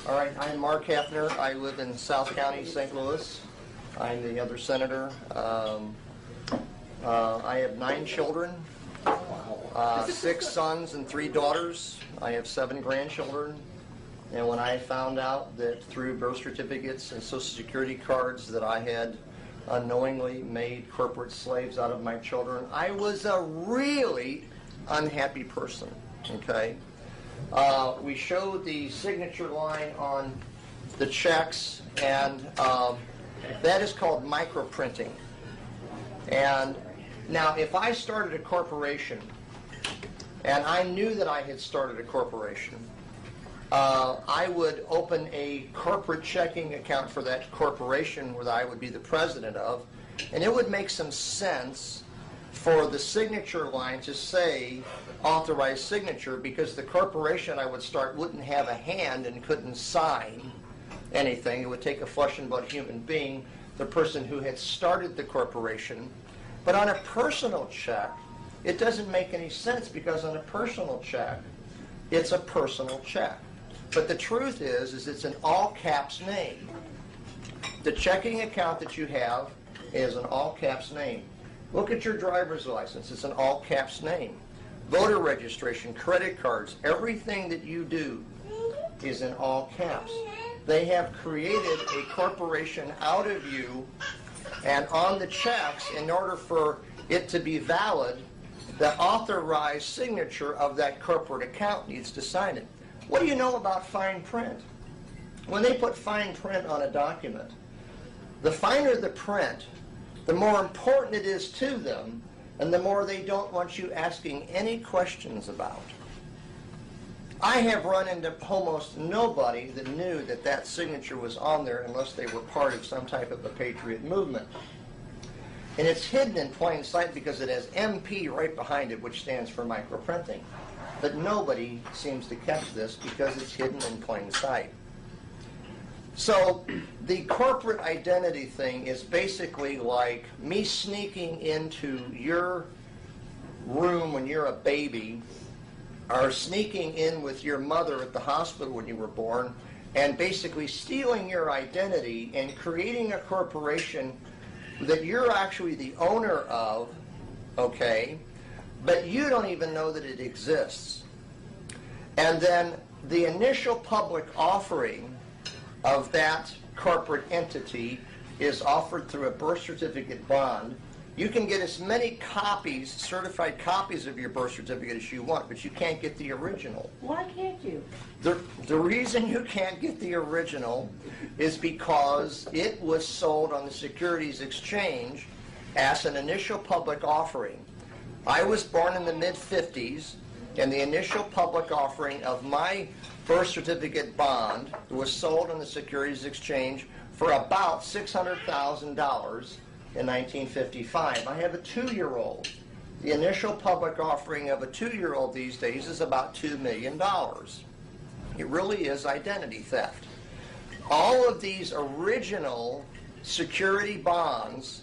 All right, I'm Mark Heffner. I live in South County, St. Louis. I'm the other senator. I have 9 children, 6 sons and 3 daughters. I have 7 grandchildren. And when I found out that through birth certificates and Social Security cards that I had unknowingly made corporate slaves out of my children, I was a really unhappy person, okay? We showed the signature line on the checks, and that is called microprinting. And now, if I started a corporation, and I knew that I had started a corporation, I would open a corporate checking account for that corporation that I would be the president of, and it would make some sense for the signature line to say authorized signature, because the corporation I would start wouldn't have a hand and couldn't sign anything. It would take a flesh and blood human being, the person who had started the corporation. But on a personal check, it doesn't make any sense, because on a personal check, it's a personal check. But the truth is it's an all caps name. The checking account that you have is an all caps name. Look at your driver's license. It's an all caps name. Voter registration, credit cards, everything that you do is in all caps. They have created a corporation out of you, and on the checks, in order for it to be valid, the authorized signature of that corporate account needs to sign it. What do you know about fine print? When they put fine print on a document, the finer the print, the more important it is to them, and the more they don't want you asking any questions about. I have run into almost nobody that knew that that signature was on there unless they were part of some type of a patriot movement. And it's hidden in plain sight because it has MP right behind it, which stands for microprinting. But nobody seems to catch this because it's hidden in plain sight. So the corporate identity thing is basically like me sneaking into your room when you're a baby, or sneaking in with your mother at the hospital when you were born, and basically stealing your identity and creating a corporation that you're actually the owner of, okay, but you don't even know that it exists. And then the initial public offering of that corporate entity is offered through a birth certificate bond. You can get as many copies, certified copies of your birth certificate as you want, but you can't get the original. Why can't you? The reason you can't get the original is because it was sold on the Securities Exchange as an initial public offering. I was born in the mid-50s, and the initial public offering of my birth certificate bond was sold on the Securities Exchange for about $600,000 in 1955. I have a 2-year-old. The initial public offering of a 2-year-old these days is about $2 million. It really is identity theft. All of these original security bonds,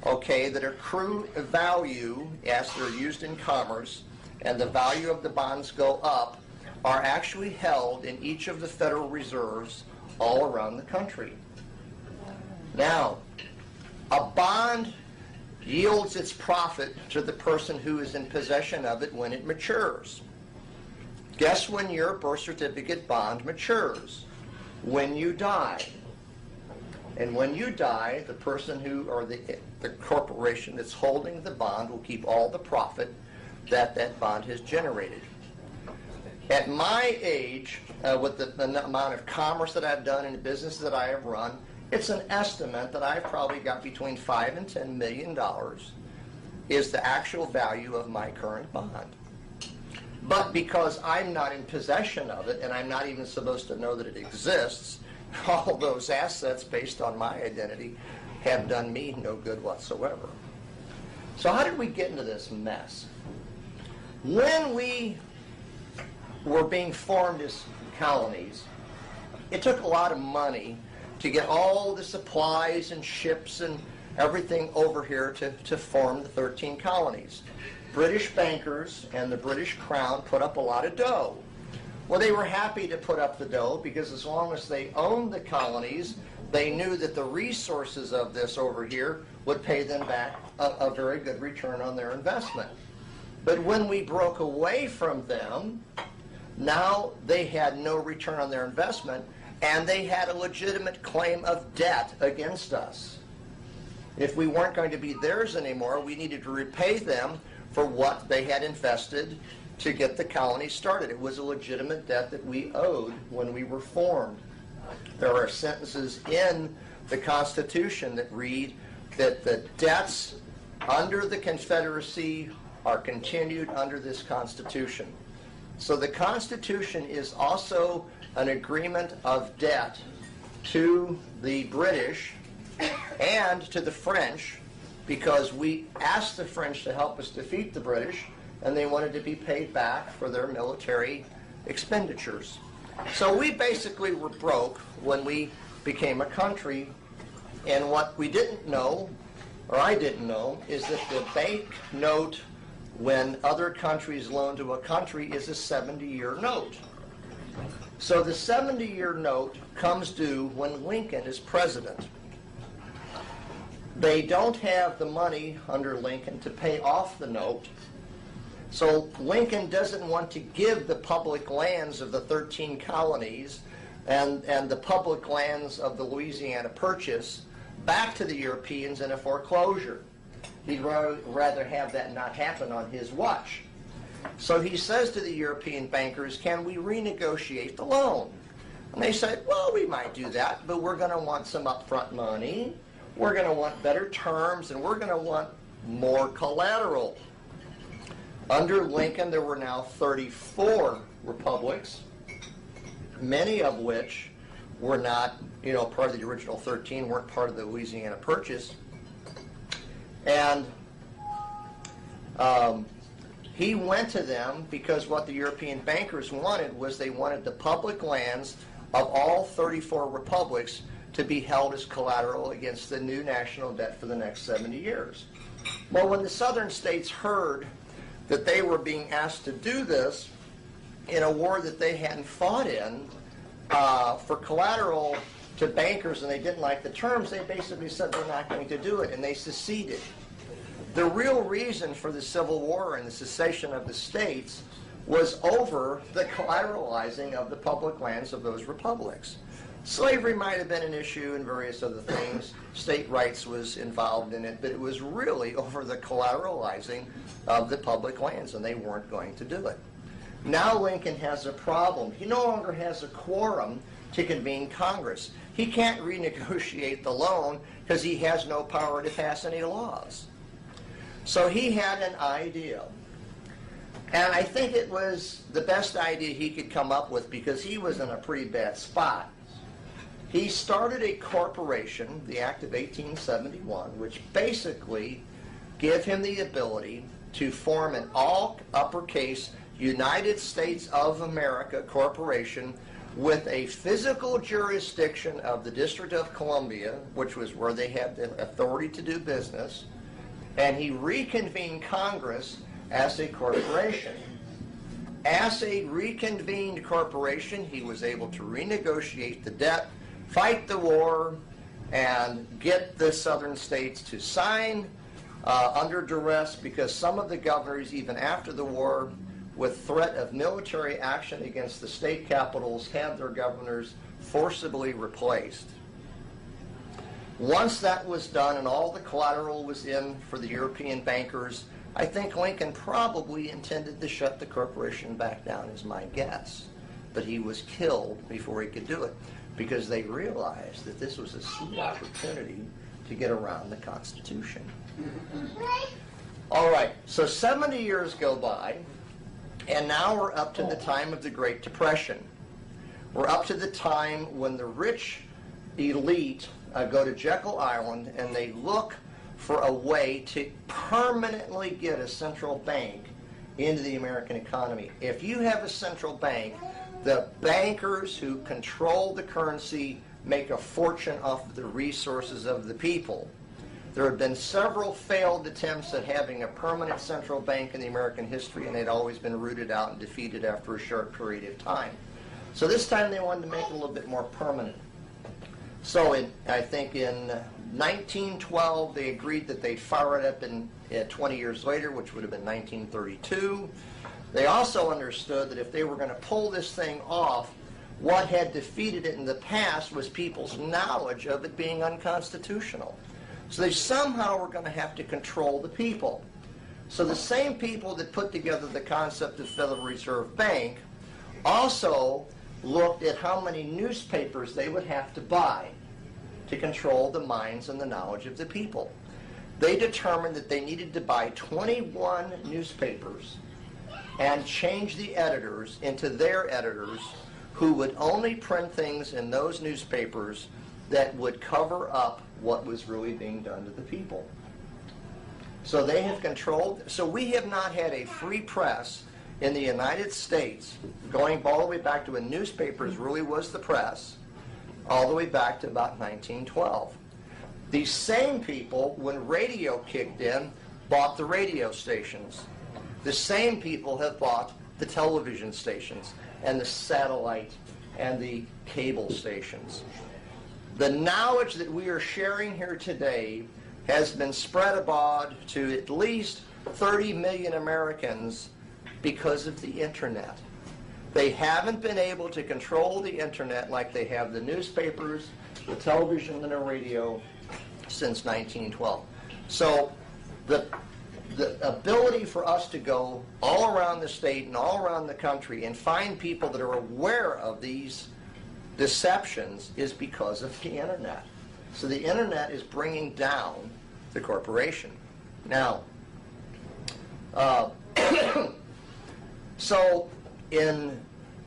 okay, that accrue value as they're used in commerce, and the value of the bonds go up, are actually held in each of the Federal Reserves all around the country. Now, a bond yields its profit to the person who is in possession of it when it matures. Guess when your birth certificate bond matures? When you die. And when you die, the person who, or the corporation that's holding the bond, will keep all the profit that bond has generated. At my age, with the amount of commerce that I've done and the business that I have run, it's an estimate that I've probably got between $5 and $10 million is the actual value of my current bond. But because I'm not in possession of it, and I'm not even supposed to know that it exists, all those assets based on my identity have done me no good whatsoever. So how did we get into this mess? When we were being formed as colonies, it took a lot of money to get all the supplies and ships and everything over here to form the 13 colonies. British bankers and the British Crown put up a lot of dough. Well, they were happy to put up the dough because as long as they owned the colonies, they knew that the resources of this over here would pay them back a very good return on their investment. But when we broke away from them, now they had no return on their investment, and they had a legitimate claim of debt against us. If we weren't going to be theirs anymore, we needed to repay them for what they had invested to get the colony started. It was a legitimate debt that we owed when we were formed. There are sentences in the Constitution that read that the debts under the Confederacy are continued under this Constitution. So the Constitution is also an agreement of debt to the British and to the French, because we asked the French to help us defeat the British, and they wanted to be paid back for their military expenditures. So we basically were broke when we became a country, and what we didn't know, or I didn't know, is that the bank note when other countries loan to a country is a 70-year note. So the 70-year note comes due when Lincoln is president. They don't have the money under Lincoln to pay off the note. So Lincoln doesn't want to give the public lands of the 13 colonies and the public lands of the Louisiana Purchase back to the Europeans in a foreclosure. He'd rather have that not happen on his watch. So he says to the European bankers, can we renegotiate the loan? And they said, well, we might do that, but we're going to want some upfront money, we're going to want better terms, and we're going to want more collateral. Under Lincoln, there were now 34 republics, many of which were not, part of the original 13, weren't part of the Louisiana Purchase. And he went to them because what the European bankers wanted was they wanted the public lands of all 34 republics to be held as collateral against the new national debt for the next 70 years. Well, when the southern states heard that they were being asked to do this in a war that they hadn't fought in for collateral to bankers, and they didn't like the terms, they basically said they're not going to do it, and they seceded. The real reason for the Civil War and the secession of the states was over the collateralizing of the public lands of those republics. Slavery might have been an issue and various other things. State rights was involved in it, but it was really over the collateralizing of the public lands, and they weren't going to do it. Now Lincoln has a problem. He no longer has a quorum to convene Congress. He can't renegotiate the loan because he has no power to pass any laws. So he had an idea. And I think it was the best idea he could come up with because he was in a pretty bad spot. He started a corporation, the Act of 1871, which basically gave him the ability to form an all-uppercase United States of America corporation with a physical jurisdiction of the District of Columbia, which was where they had the authority to do business, and he reconvened Congress as a corporation. As a reconvened corporation, he was able to renegotiate the debt, fight the war, and get the southern states to sign under duress, because some of the governors, even after the war, with threat of military action against the state capitals, had their governors forcibly replaced. Once that was done and all the collateral was in for the European bankers, I think Lincoln probably intended to shut the corporation back down, is my guess. But he was killed before he could do it, because they realized that this was a sweet opportunity to get around the Constitution. All right, so 70 years go by, and now we're up to the time of the Great Depression. We're up to the time when the rich elite go to Jekyll Island and they look for a way to permanently get a central bank into the American economy. If you have a central bank, the bankers who control the currency make a fortune off of the resources of the people. There had been several failed attempts at having a permanent central bank in the American history, and they'd always been rooted out and defeated after a short period of time. So this time they wanted to make it a little bit more permanent. So I think in 1912 they agreed that they'd fire it up 20 years later, which would have been 1932. They also understood that if they were going to pull this thing off, what had defeated it in the past was people's knowledge of it being unconstitutional. So they somehow were going to have to control the people. So the same people that put together the concept of Federal Reserve Bank also looked at how many newspapers they would have to buy to control the minds and the knowledge of the people. They determined that they needed to buy 21 newspapers and change the editors into their editors, who would only print things in those newspapers that would cover up what was really being done to the people. So they have controlled, so we have not had a free press in the United States, going all the way back to when newspapers really was the press, all the way back to about 1912. These same people, when radio kicked in, bought the radio stations. The same people have bought the television stations and the satellite and the cable stations. The knowledge that we are sharing here today has been spread abroad to at least 30 million Americans because of the internet. They haven't been able to control the internet like they have the newspapers, the television, and the radio since 1912. So the ability for us to go all around the state and all around the country and find people that are aware of these deceptions is because of the internet. So the internet is bringing down the corporation. Now, so in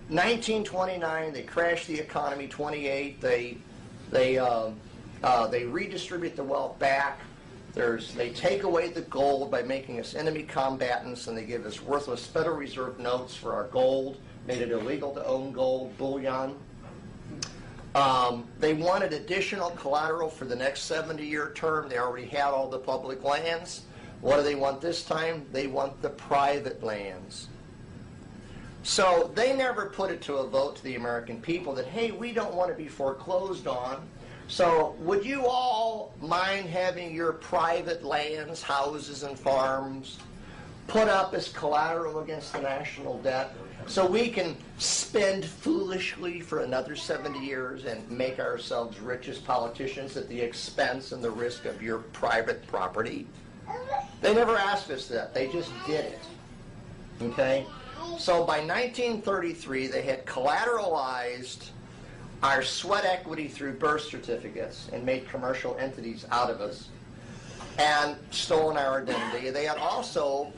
1929 they crashed the economy. 28 they redistribute the wealth back. They take away the gold by making us enemy combatants, and they give us worthless Federal Reserve notes for our gold, made it illegal to own gold, bullion. They wanted additional collateral for the next 70-year term. They already had all the public lands. What do they want this time? They want the private lands. So they never put it to a vote to the American people that, hey, we don't want to be foreclosed on. So would you all mind having your private lands, houses, and farms put up as collateral against the national debt so we can spend foolishly for another 70 years and make ourselves rich as politicians at the expense and the risk of your private property? They never asked us that. They just did it. Okay? So by 1933, they had collateralized our sweat equity through birth certificates and made commercial entities out of us and stolen our identity. They had also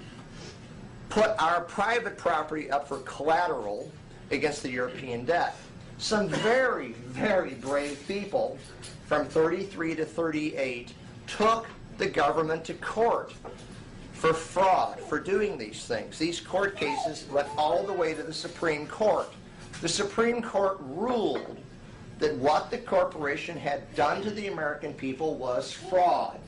put our private property up for collateral against the European debt. Some very, very brave people from 33 to 38 took the government to court for fraud, for doing these things. These court cases went all the way to the Supreme Court. The Supreme Court ruled that what the corporation had done to the American people was fraud.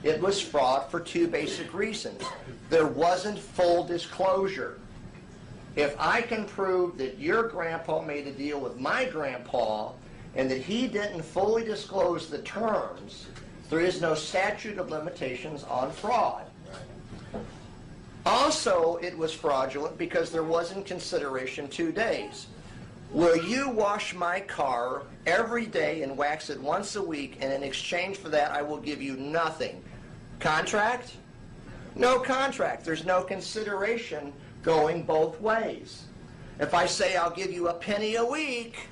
It was fraud for two basic reasons. There wasn't full disclosure. If I can prove that your grandpa made a deal with my grandpa and that he didn't fully disclose the terms, there is no statute of limitations on fraud. Also, it was fraudulent because there was in consideration 2 days. Will you wash my car every day and wax it once a week, and in exchange for that I will give you nothing? Contract? No contract. There's no consideration going both ways. If I say I'll give you a penny a week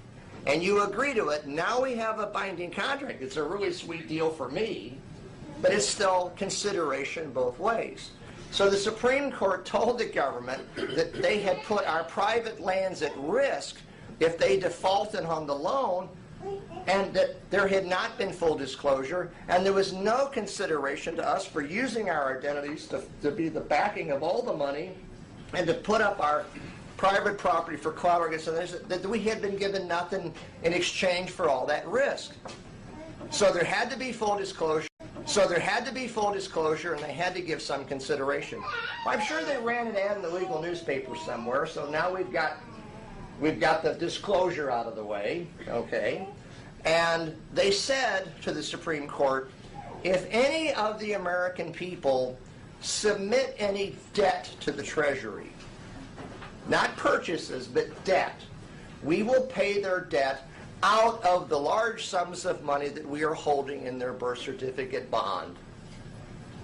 and you agree to it, now we have a binding contract. It's a really sweet deal for me, but it's still consideration both ways. So the Supreme Court told the government that they had put our private lands at risk if they defaulted on the loan, and that there had not been full disclosure, and there was no consideration to us for using our identities to be the backing of all the money and to put up our private property for collateral against others, that we had been given nothing in exchange for all that risk. So there had to be full disclosure. So there had to be full disclosure, and they had to give some consideration. I'm sure they ran an ad in the legal newspaper somewhere, so now we've got the disclosure out of the way, okay? And they said to the Supreme Court, if any of the American people submit any debt to the Treasury, not purchases, but debt, we will pay their debt out of the large sums of money that we are holding in their birth certificate bond.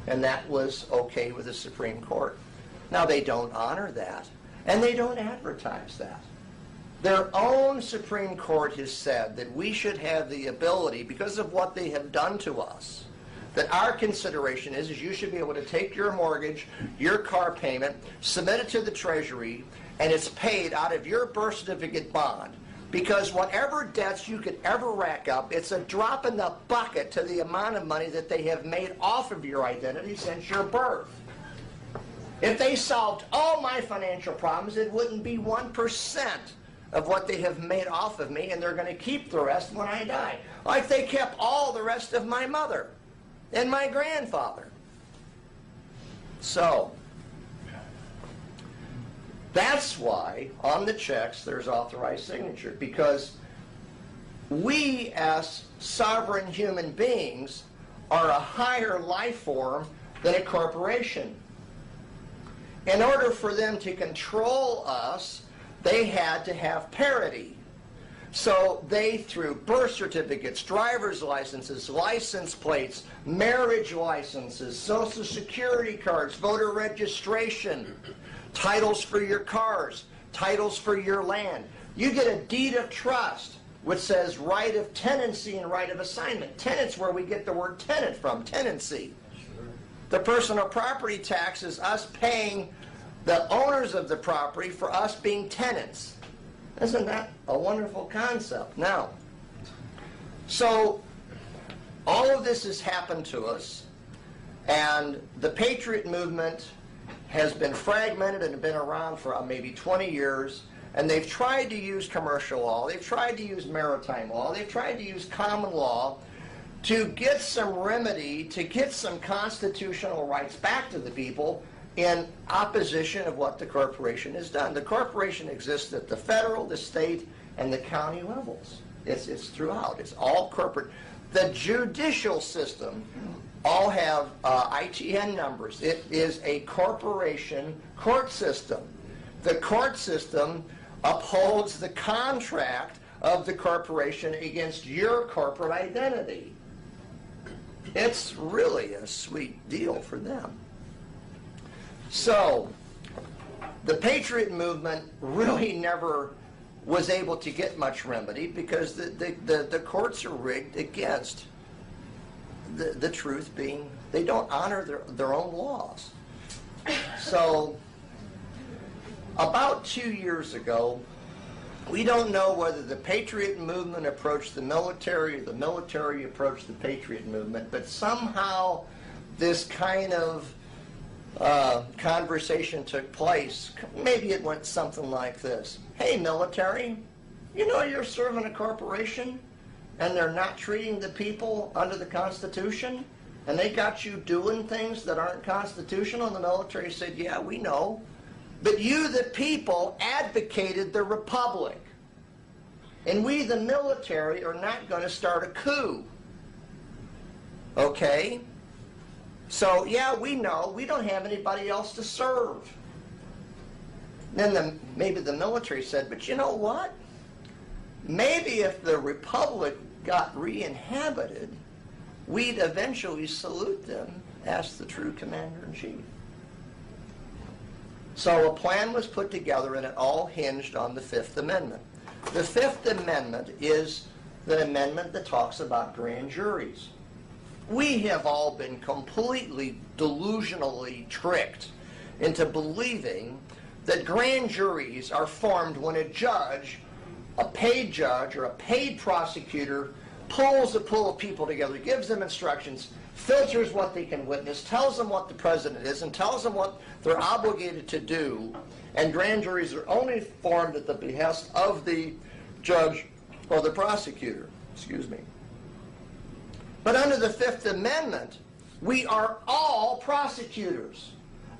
And that was okay with the Supreme Court. Now, they don't honor that, and they don't advertise that. Their own Supreme Court has said that we should have the ability, because of what they have done to us, that our consideration is you should be able to take your mortgage, your car payment, submit it to the Treasury, and it's paid out of your birth certificate bond. Because whatever debts you could ever rack up, it's a drop in the bucket to the amount of money that they have made off of your identity since your birth. If they solved all my financial problems, it wouldn't be 1% of what they have made off of me, and they're going to keep the rest when I die. Like they kept all the rest of my mother and my grandfather. So, that's why on the checks there's authorized signature, because we as sovereign human beings are a higher life form than a corporation. In order for them to control us, they had to have parity. So they, through birth certificates, driver's licenses, license plates, marriage licenses, Social Security cards, voter registration, titles for your cars, titles for your land. You get a deed of trust, which says right of tenancy and right of assignment. Tenant's where we get the word tenant from, tenancy. Sure. The personal property tax is us paying the owners of the property for us being tenants. Isn't that a wonderful concept? Now, so all of this has happened to us, and the Patriot movement has been fragmented and been around for maybe 20 years, and they've tried to use commercial law, they've tried to use maritime law, they've tried to use common law to get some remedy, to get some constitutional rights back to the people in opposition of what the corporation has done. The corporation exists at the federal, the state, and the county levels. It's throughout. It's all corporate. The judicial system all have ITN numbers. It is a corporation court system. The court system upholds the contract of the corporation against your corporate identity. It's really a sweet deal for them. So, the Patriot movement really never was able to get much remedy because the courts are rigged against the truth being, they don't honor their own laws. So, about 2 years ago, we don't know whether the Patriot movement approached the military or the military approached the Patriot movement, but somehow this kind of conversation took place. Maybe it went something like this. Hey, military, you know you're serving a corporation and they're not treating the people under the Constitution, and they got you doing things that aren't constitutional? And the military said, yeah, we know. But you, the people, advocated the republic. And we, the military, are not going to start a coup. Okay? So, yeah, we know. We don't have anybody else to serve. Then maybe the military said, but you know what? Maybe if the republic got re-inhabited, we'd eventually salute them as the true commander-in-chief. So a plan was put together, and it all hinged on the Fifth Amendment. The Fifth Amendment is the amendment that talks about grand juries. We have all been completely delusionally tricked into believing that grand juries are formed when a judge, a paid judge or a paid prosecutor, pulls a pool of people together, gives them instructions, filters what they can witness, tells them what the president is, and tells them what they're obligated to do. And grand juries are only formed at the behest of the judge or the prosecutor. Excuse me. But under the Fifth Amendment, We are all prosecutors.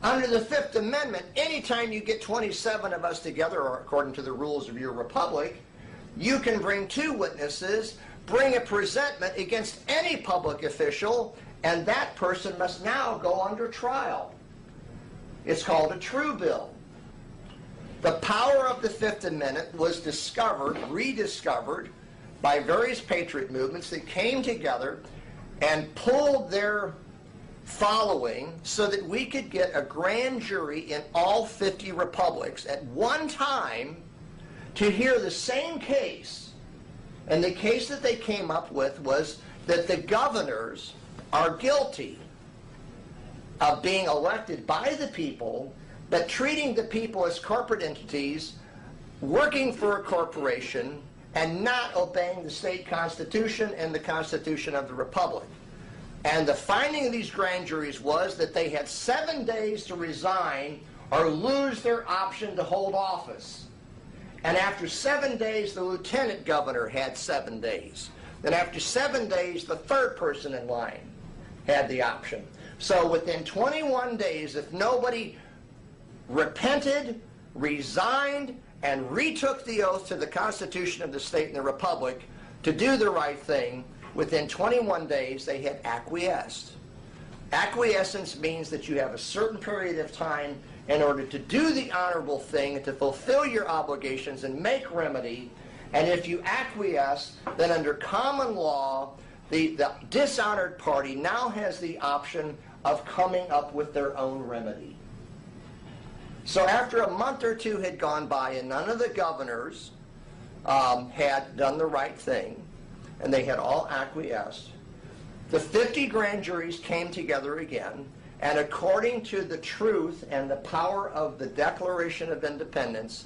Under the Fifth Amendment, anytime you get 27 of us together, or according to the rules of your republic, you can bring 2 witnesses, bring a presentment against any public official, and that person must now go under trial. It's called a true bill. The power of the Fifth Amendment was discovered, rediscovered, by various patriot movements that came together and pulled their following so that we could get a grand jury in all 50 republics at one time to hear the same case. And the case that they came up with was that the governors are guilty of being elected by the people, but treating the people as corporate entities, working for a corporation, and not obeying the state constitution and the Constitution of the Republic. And the finding of these grand juries was that they had 7 days to resign or lose their option to hold office. And after 7 days, the lieutenant governor had 7 days. Then after 7 days, the third person in line had the option. So within 21 days, if nobody repented, resigned, and retook the oath to the Constitution of the state and the Republic to do the right thing, within 21 days they had acquiesced. Acquiescence means that you have a certain period of time in order to do the honorable thing, to fulfill your obligations and make remedy. And if you acquiesce, then under common law, the dishonored party now has the option of coming up with their own remedy. So after a month or 2 had gone by and none of the governors had done the right thing, and they had all acquiesced, the 50 grand juries came together again, and according to the truth and the power of the Declaration of Independence,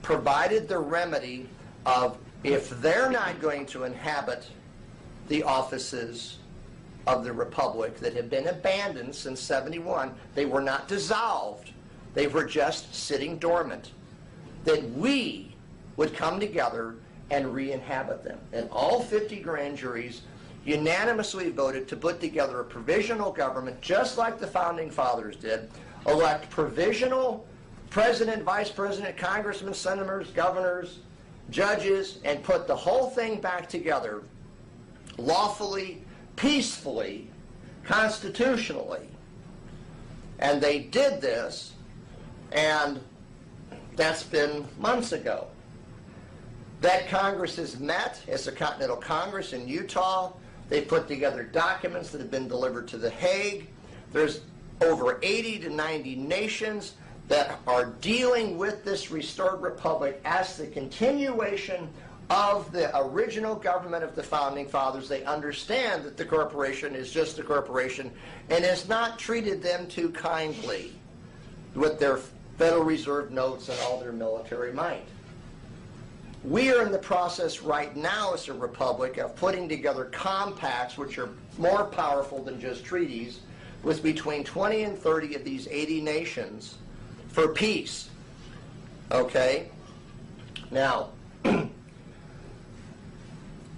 provided the remedy of, if they're not going to inhabit the offices of the Republic that had been abandoned since '71, they were not dissolved. They were just sitting dormant, that we would come together and re-inhabit them. And all 50 grand juries unanimously voted to put together a provisional government, just like the Founding Fathers did, elect provisional president, vice president, congressmen, senators, governors, judges, and put the whole thing back together lawfully, peacefully, constitutionally. And they did this, and that's been months ago. That Congress has met. It's the Continental Congress in Utah. They put together documents that have been delivered to The Hague. There's over 80 to 90 nations that are dealing with this restored republic as the continuation of the original government of the Founding Fathers. They understand that the corporation is just a corporation and has not treated them too kindly with their Federal Reserve notes and all their military might. We are in the process right now as a republic of putting together compacts which are more powerful than just treaties with between 20 and 30 of these 80 nations for peace. Okay? Now,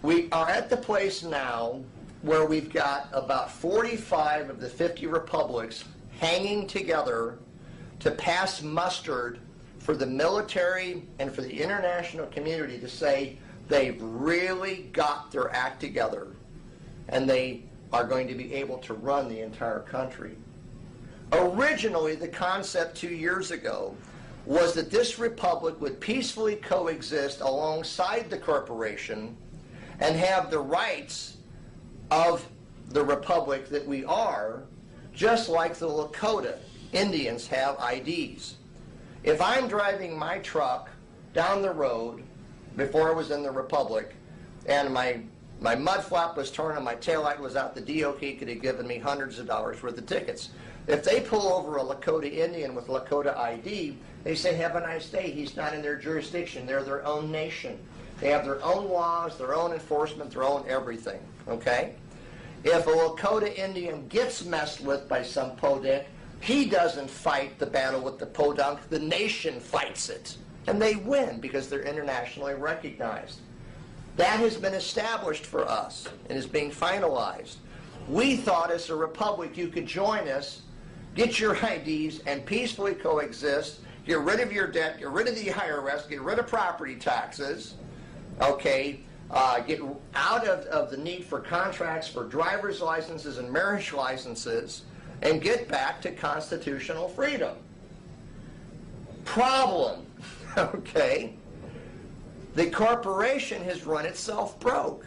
we are at the place now where we've got about 45 of the 50 republics hanging together to pass mustard for the military and for the international community to say they've really got their act together and they are going to be able to run the entire country. Originally, the concept 2 years ago was that this republic would peacefully coexist alongside the corporation and have the rights of the republic that we are, just like the Lakota Indians have IDs. If I'm driving my truck down the road before I was in the Republic and my mud flap was torn and my taillight was out, the DOT could have given me hundreds of dollars worth of tickets. If they pull over a Lakota Indian with Lakota ID, they say, have a nice day. He's not in their jurisdiction. They're their own nation. They have their own laws, their own enforcement, their own everything. Okay? If a Lakota Indian gets messed with by some podunk, he doesn't fight the battle with the podunk, the nation fights it. And they win because they're internationally recognized. That has been established for us and is being finalized. we thought as a republic you could join us, get your IDs, and peacefully coexist, get rid of your debt, get rid of the IRS, get rid of property taxes, okay, get out of the need for contracts for driver's licenses and marriage licenses, and get back to constitutional freedom. Problem, okay, the corporation has run itself broke.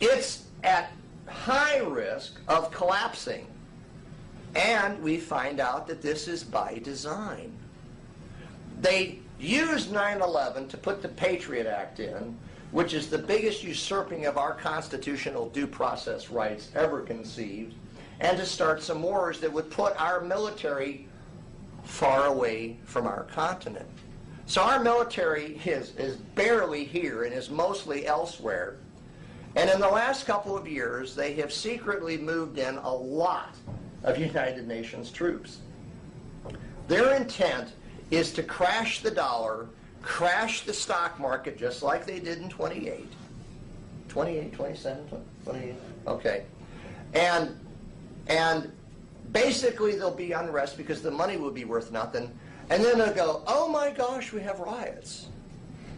It's at high risk of collapsing. And we find out that this is by design. They used 9/11 to put the Patriot Act in, which is the biggest usurping of our constitutional due process rights ever conceived, and to start some wars that would put our military far away from our continent. So our military is barely here and is mostly elsewhere. And in the last couple of years, they have secretly moved in a lot of United Nations troops. Their intent is to crash the dollar, crash the stock market, just like they did in 28, 27, 28, okay. And basically there'll be unrest because the money will be worth nothing. And then they'll go, oh my gosh, we have riots.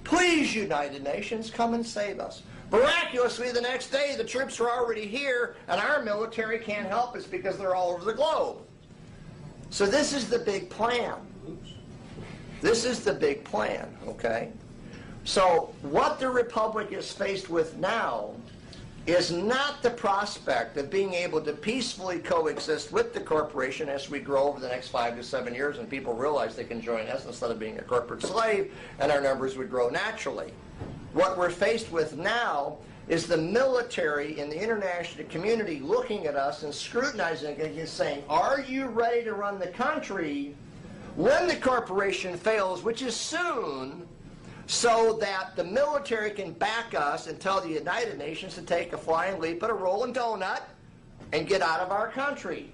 Please, United Nations, come and save us. Miraculously, the next day, the troops are already here, and our military can't help us because they're all over the globe. So this is the big plan. This is the big plan, okay? So what the Republic is faced with now is not the prospect of being able to peacefully coexist with the corporation as we grow over the next 5 to 7 years and people realize they can join us instead of being a corporate slave, and our numbers would grow naturally. What we're faced with now is the military and the international community looking at us and scrutinizing it and saying, are you ready to run the country when the corporation fails, which is soon, so that the military can back us and tell the United Nations to take a flying leap at a rolling donut and get out of our country.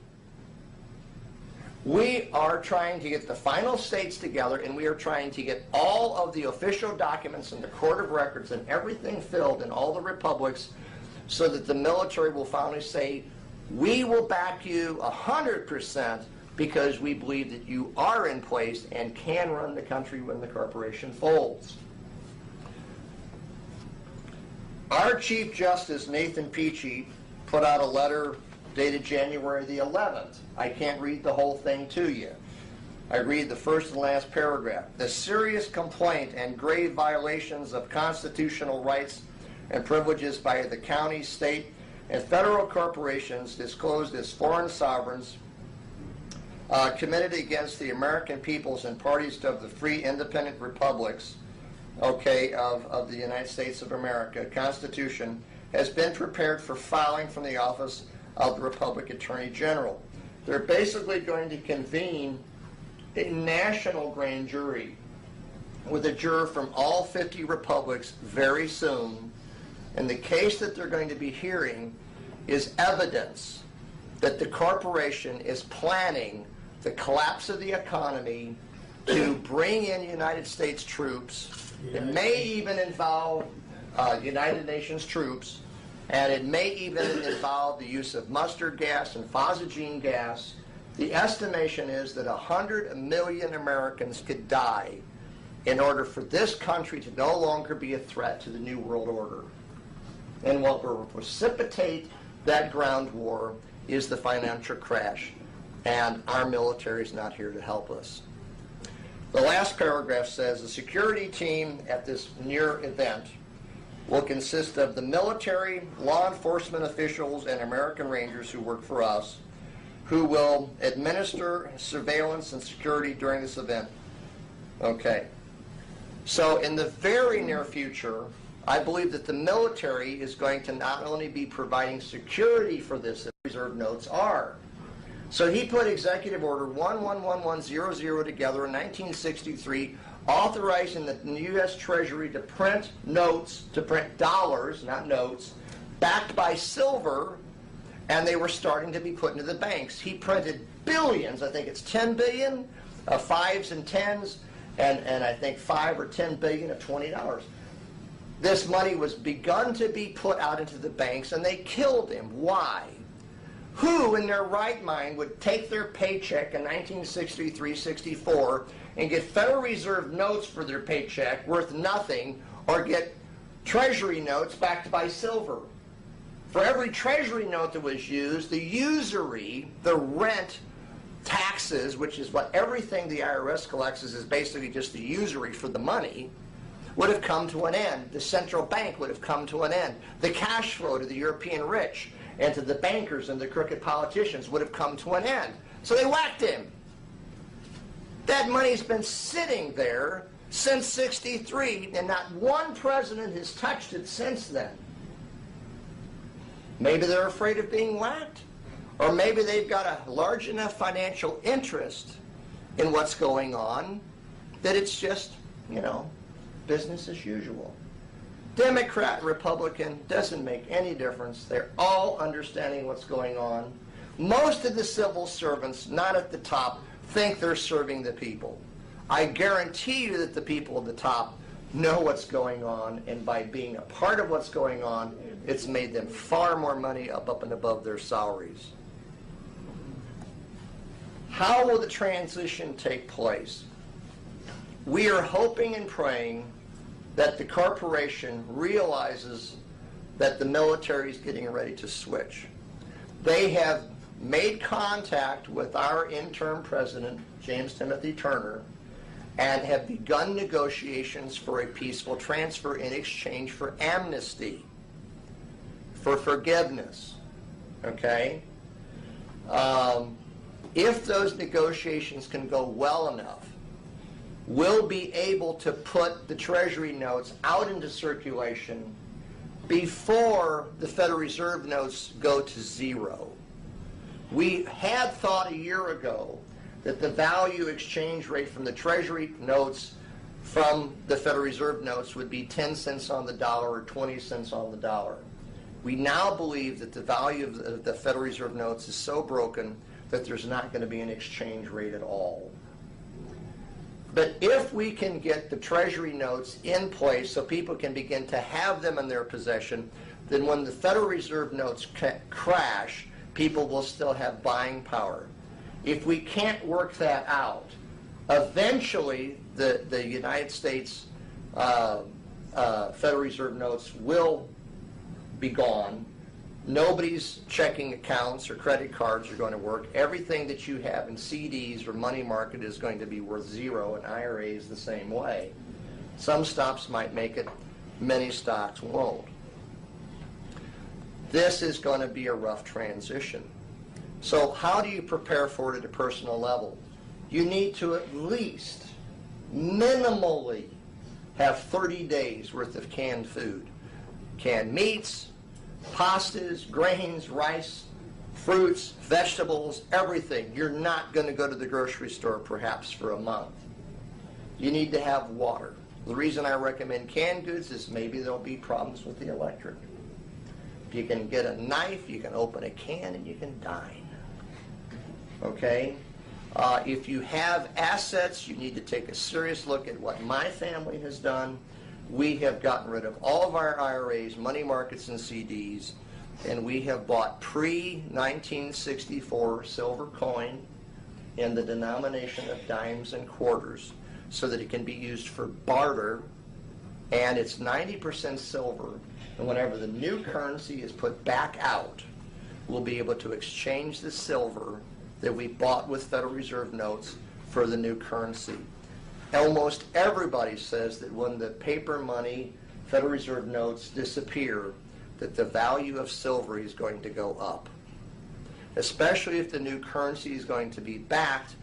We are trying to get the final states together, and we are trying to get all of the official documents and the court of records and everything filled in all the republics so that the military will finally say, we will back you 100% because we believe that you are in place and can run the country when the corporation folds. Our Chief Justice, Nathan Peachy, put out a letter dated January the 11th. I can't read the whole thing to you. I read the first and last paragraph. The serious complaint and grave violations of constitutional rights and privileges by the county, state, and federal corporations disclosed as foreign sovereigns committed against the American peoples and parties of the free independent republics, okay, of the United States of America, Constitution, has been prepared for filing from the office of the Republic Attorney General. They're basically going to convene a national grand jury with a juror from all 50 republics very soon, and the case that they're going to be hearing is evidence that the corporation is planning the collapse of the economy to bring in United States troops. It may even involve United Nations troops, and it may even involve the use of mustard gas and phosgene gas. The estimation is that 100 million Americans could die in order for this country to no longer be a threat to the New World Order. And what will precipitate that ground war is the financial crash, and our military is not here to help us. The last paragraph says the security team at this near event will consist of the military, law enforcement officials, and American Rangers who work for us, who will administer surveillance and security during this event. Okay. So in the very near future, I believe that the military is going to not only be providing security for this, as reserve notes are. So he put Executive Order 111100 together in 1963, authorizing the U.S. Treasury to print notes, to print dollars, not notes, backed by silver, and they were starting to be put into the banks. He printed billions, I think it's 10 billion of fives and tens, and I think 5 or 10 billion of $20. this money was begun to be put out into the banks, and they killed him. Why? Who in their right mind would take their paycheck in 1963, 64 and get Federal Reserve notes for their paycheck worth nothing, or get Treasury notes backed by silver? For every Treasury note that was used, the usury, the rent, taxes, which is what everything the IRS collects is basically just the usury for the money, would have come to an end. The central bank would have come to an end. The cash flow to the European rich and to the bankers and the crooked politicians would have come to an end. So they whacked him. That money's been sitting there since '63, and not one president has touched it since then. Maybe they're afraid of being whacked, or maybe they've got a large enough financial interest in what's going on that it's just, business as usual. Democrat, Republican, doesn't make any difference. They're all understanding what's going on. Most of the civil servants, not at the top, think they're serving the people. I guarantee you that the people at the top know what's going on, and by being a part of what's going on, it's made them far more money up and above their salaries. How will the transition take place? We are hoping and praying that the corporation realizes that the military is getting ready to switch. They have made contact with our interim president, James Timothy Turner, and have begun negotiations for a peaceful transfer in exchange for amnesty, for forgiveness. Okay? If those negotiations can go well enough, we'll be able to put the Treasury notes out into circulation before the Federal Reserve notes go to zero. We had thought a year ago that the value exchange rate from the Treasury notes from the Federal Reserve notes would be 10 cents on the dollar or 20 cents on the dollar. We now believe that the value of the Federal Reserve notes is so broken that there's not going to be an exchange rate at all. But if we can get the Treasury notes in place so people can begin to have them in their possession, then when the Federal Reserve notes crash, people will still have buying power. If we can't work that out, eventually the United States Federal Reserve notes will be gone. Nobody's checking accounts or credit cards are going to work. Everything that you have in CDs or money market is going to be worth zero, and IRAs the same way. Some stocks might make it, many stocks won't. This is going to be a rough transition. So how do you prepare for it at a personal level? You need to at least, minimally, have 30 days worth of canned food. Canned meats, pastas, grains, rice, fruits, vegetables, everything. You're not going to go to the grocery store perhaps for a month. You need to have water. The reason I recommend canned goods is maybe there'll be problems with the electric. If you can get a knife, you can open a can and you can dine. Okay? If you have assets, you need to take a serious look at what my family has done. We have gotten rid of all of our IRAs, money markets, and CDs, and we have bought pre-1964 silver coin in the denomination of dimes and quarters so that it can be used for barter, and it's 90% silver, and whenever the new currency is put back out, we'll be able to exchange the silver that we bought with Federal Reserve notes for the new currency. Almost everybody says that when the paper money, Federal Reserve notes disappear, that the value of silver is going to go up, especially if the new currency is going to be backed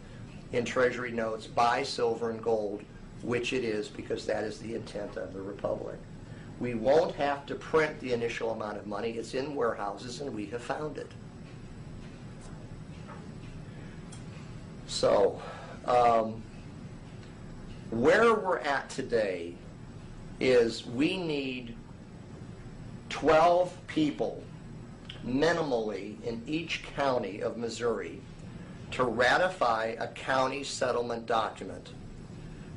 in Treasury notes by silver and gold, which it is, because that is the intent of the Republic. We won't have to print the initial amount of money. It's in warehouses, and we have found it. So, where we're at today is we need 12 people minimally in each county of Missouri to ratify a county settlement document.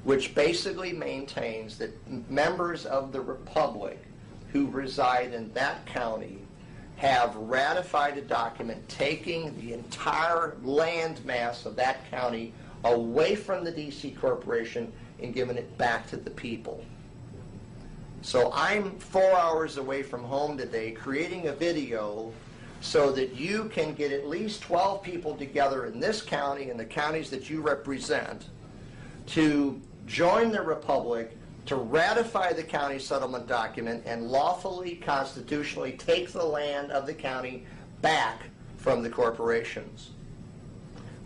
which basically maintains that members of the Republic who reside in that county have ratified a document taking the entire land mass of that county away from the D.C. Corporation and giving it back to the people. So I'm 4 hours away from home today creating a video so that you can get at least 12 people together in this county and the counties that you represent to join the Republic, to ratify the county settlement document, and lawfully, constitutionally take the land of the county back from the corporations.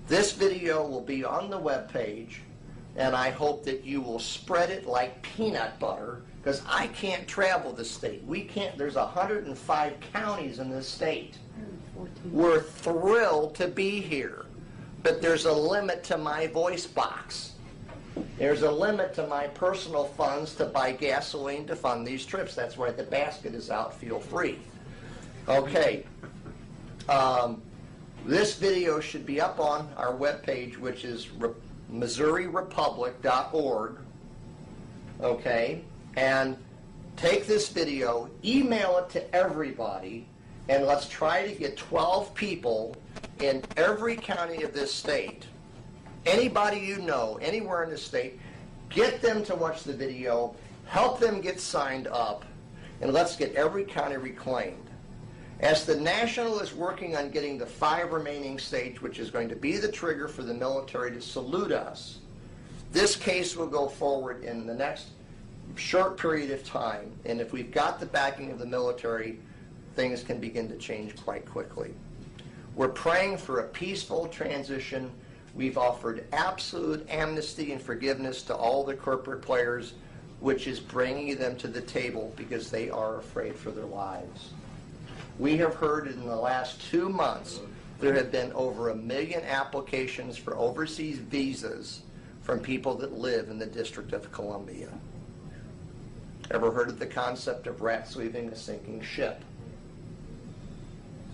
This video will be on the webpage, and I hope that you will spread it like peanut butter, because I can't travel the state. We can't. There's 105 counties in this state. We're thrilled to be here, but there's a limit to my voice box. There's a limit to my personal funds to buy gasoline to fund these trips. That's why the basket is out. Feel free. Okay. This video should be up on our webpage, which is MissouriRepublic.org. Okay? And take this video, email it to everybody, and let's try to get 12 people in every county of this state. Anybody you know, anywhere in the state, get them to watch the video, help them get signed up, and let's get every county reclaimed. As the National is working on getting the 5 remaining states, which is going to be the trigger for the military to salute us, this case will go forward in the next short period of time, and if we've got the backing of the military, things can begin to change quite quickly. We're praying for a peaceful transition. We've offered absolute amnesty and forgiveness to all the corporate players, which is bringing them to the table because they are afraid for their lives. We have heard in the last 2 months there have been over 1 million applications for overseas visas from people that live in the District of Columbia. Ever heard of the concept of rats leaving a sinking ship?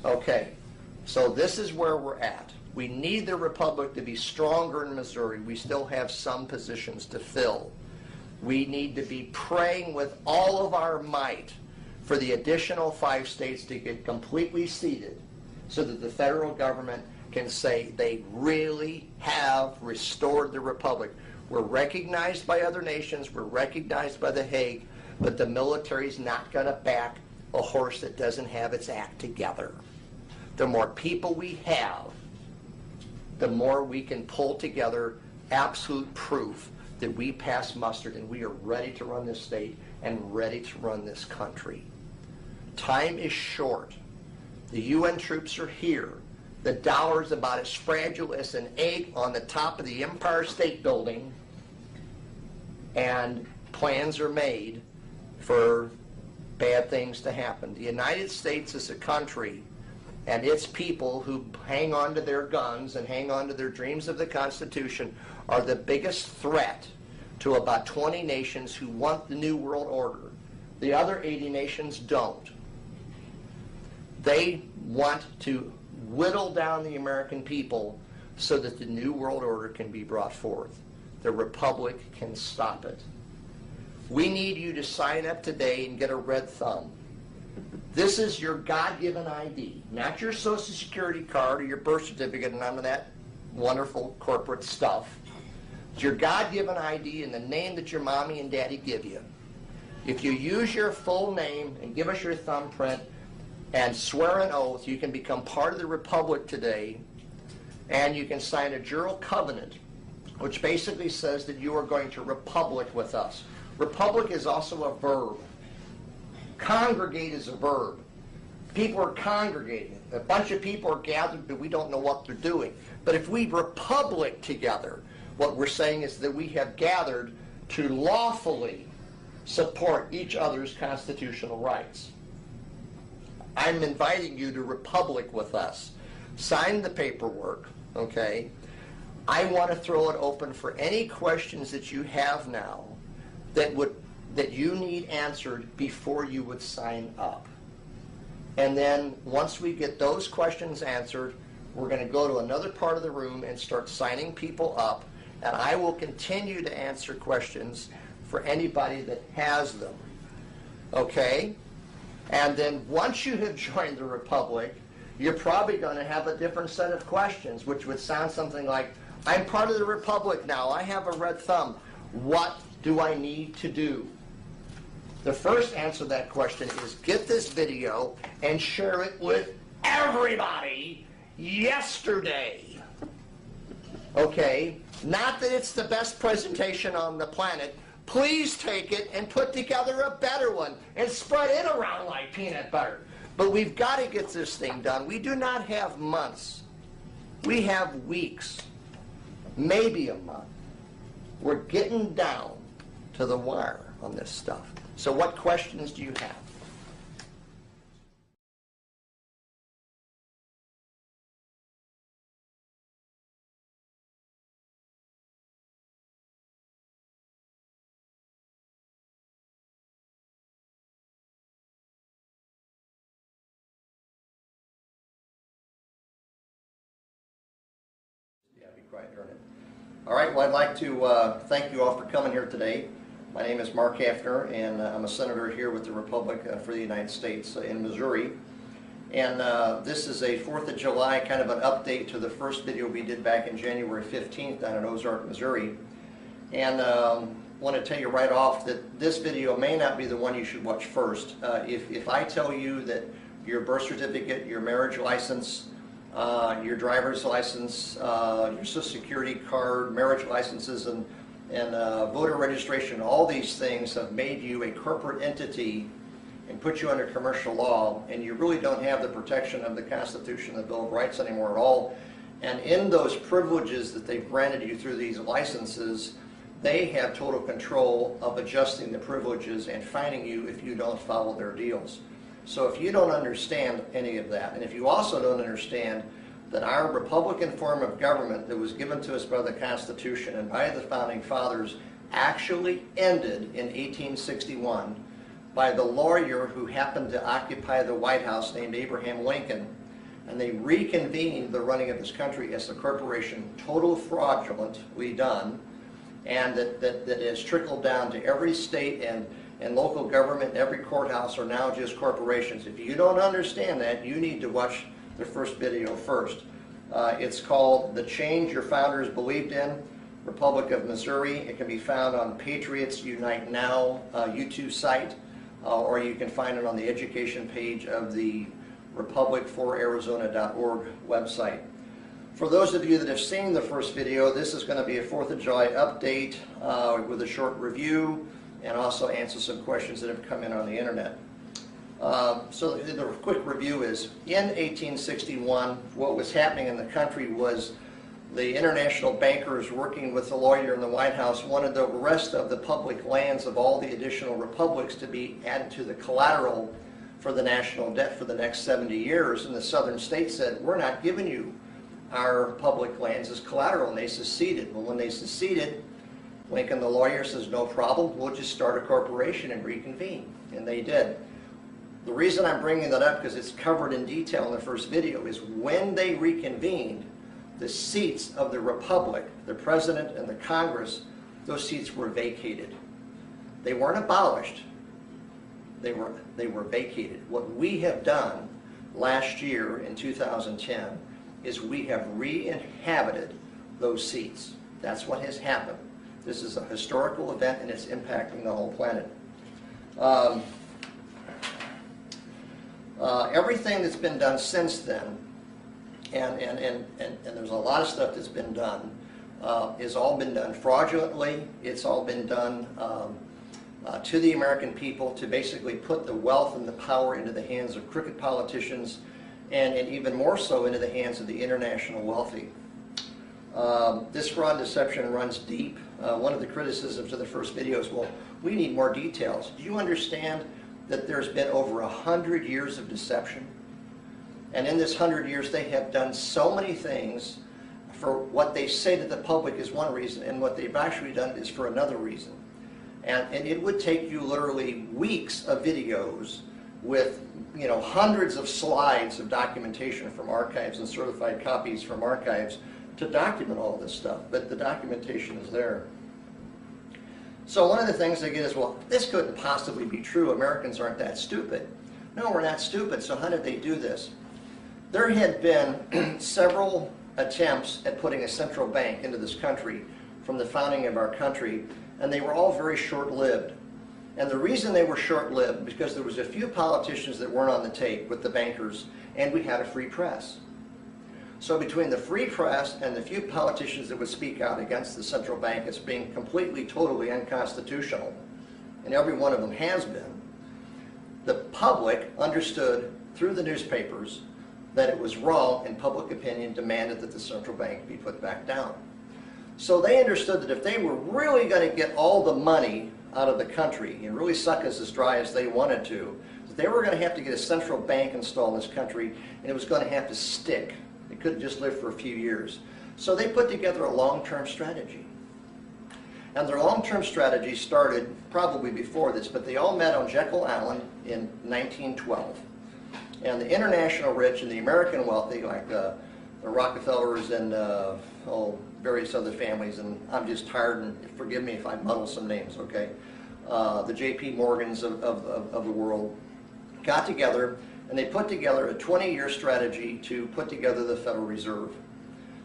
Okay, so this is where we're at. We need the Republic to be stronger in Missouri. We still have some positions to fill. We need to be praying with all of our might for the additional 5 states to get completely seated so that the federal government can say they really have restored the Republic. We're recognized by other nations. We're recognized by The Hague. But the military's not going to back a horse that doesn't have its act together. The more people we have, the more we can pull together absolute proof that we pass muster and we are ready to run this state and ready to run this country. Time is short. The UN troops are here. The dollar is about as fragile as an egg on the top of the Empire State Building, and plans are made for bad things to happen. The United States is a country, and its people who hang on to their guns and hang on to their dreams of the Constitution are the biggest threat to about 20 nations who want the New World Order. The other 80 nations don't. They want to whittle down the American people so that the New World Order can be brought forth. The Republic can stop it. We need you to sign up today and get a red thumb. This is your God-given ID, not your Social Security card or your birth certificate and none of that wonderful corporate stuff. It's your God-given ID and the name that your mommy and daddy give you. If you use your full name and give us your thumbprint and swear an oath, you can become part of the Republic today, and you can sign a jural covenant, which basically says that you are going to republic with us. Republic is also a verb. Congregate is a verb. People are congregating. A bunch of people are gathered, but we don't know what they're doing. But if we republic together, what we're saying is that we have gathered to lawfully support each other's constitutional rights. I'm inviting you to republic with us. Sign the paperwork, okay? I want to throw it open for any questions that you have now that you need answered before you would sign up. And then once we get those questions answered, we're going to go to another part of the room and start signing people up. And I will continue to answer questions for anybody that has them. Okay? And then once you have joined the Republic, you're probably going to have a different set of questions, which would sound something like, I'm part of the Republic now. I have a red thumb. What do I need to do? The first answer to that question is get this video and share it with everybody yesterday. Okay? Not that it's the best presentation on the planet. Please take it and put together a better one and spread it around like peanut butter. But we've got to get this thing done. We do not have months. We have weeks, maybe a month. We're getting down to the wire on this stuff. So what questions do you have? All right, well, I'd like to thank you all for coming here today. My name is Mark Hafner, and I'm a senator here with the Republic for the United States in Missouri. And this is a 4th of July kind of an update to the first video we did back in January 15th down in Ozark, Missouri. And I want to tell you right off that this video may not be the one you should watch first. If I tell you that your birth certificate, your marriage license, your driver's license, your Social Security card, marriage licenses, and voter registration, all these things have made you a corporate entity and put you under commercial law, and you really don't have the protection of the Constitution and the Bill of Rights anymore at all. And in those privileges that they've granted you through these licenses, they have total control of adjusting the privileges and fining you if you don't follow their deals. So if you don't understand any of that, and if you also don't understand that our Republican form of government that was given to us by the Constitution and by the Founding Fathers actually ended in 1861 by the lawyer who happened to occupy the White House named Abraham Lincoln, and they reconvened the running of this country as a corporation, total fraudulently done, and that has trickled down to every state and local government, and every courthouse are now just corporations. If you don't understand that, you need to watch the first video first. It's called The Change Your Founders Believed in, Republic of Missouri. It can be found on Patriots Unite Now YouTube site, or you can find it on the education page of the republicforarizona.org website. For those of you that have seen the first video, this is going to be a 4th of July update with a short review, and also answer some questions that have come in on the internet. So the quick review is, in 1861, what was happening in the country was the international bankers working with the lawyer in the White House wanted the rest of the public lands of all the additional republics to be added to the collateral for the national debt for the next 70 years. And the southern states said, we're not giving you our public lands as collateral, and they seceded. Well, when they seceded, Lincoln, the lawyer, says, no problem, we'll just start a corporation and reconvene. And they did. The reason I'm bringing that up, because it's covered in detail in the first video, is when they reconvened, the seats of the Republic, the President and the Congress, those seats were vacated. They weren't abolished. They were vacated. What we have done last year in 2010 is we have re-inhabited those seats. That's what has happened. This is a historical event, and it's impacting the whole planet. Everything that's been done since then, and there's a lot of stuff that's been done, has all been done fraudulently. It's all been done to the American people to basically put the wealth and the power into the hands of crooked politicians, and even more so into the hands of the international wealthy. This fraud and deception runs deep. One of the criticisms of the first video is, well, we need more details. Do you understand that there's been over 100 years of deception? And in this 100 years, they have done so many things for what they say to the public is one reason, and what they've actually done is for another reason. And it would take you literally weeks of videos with, you know, hundreds of slides of documentation from archives and certified copies from archives to document all this stuff, but the documentation is there. So one of the things they get is, well, this couldn't possibly be true. Americans aren't that stupid. No, we're not stupid. So how did they do this? There had been several attempts at putting a central bank into this country from the founding of our country, and they were all very short-lived. And the reason they were short-lived because there was a few politicians that weren't on the tape with the bankers, and we had a free press. So between the free press and the few politicians that would speak out against the central bank as being completely, totally unconstitutional, and every one of them has been, the public understood through the newspapers that it was wrong, and public opinion demanded that the central bank be put back down. So they understood that if they were really going to get all the money out of the country and really suck us as dry as they wanted to, that they were going to have to get a central bank installed in this country, and it was going to have to stick. It couldn't just live for a few years. So they put together a long-term strategy. And their long-term strategy started probably before this, but they all met on Jekyll Island in 1912. And the international rich and the American wealthy, like the Rockefellers and various other families, and I'm just tired, and forgive me if I muddle some names, okay? The J.P. Morgans of the world got together, and they put together a 20-year strategy to put together the Federal Reserve.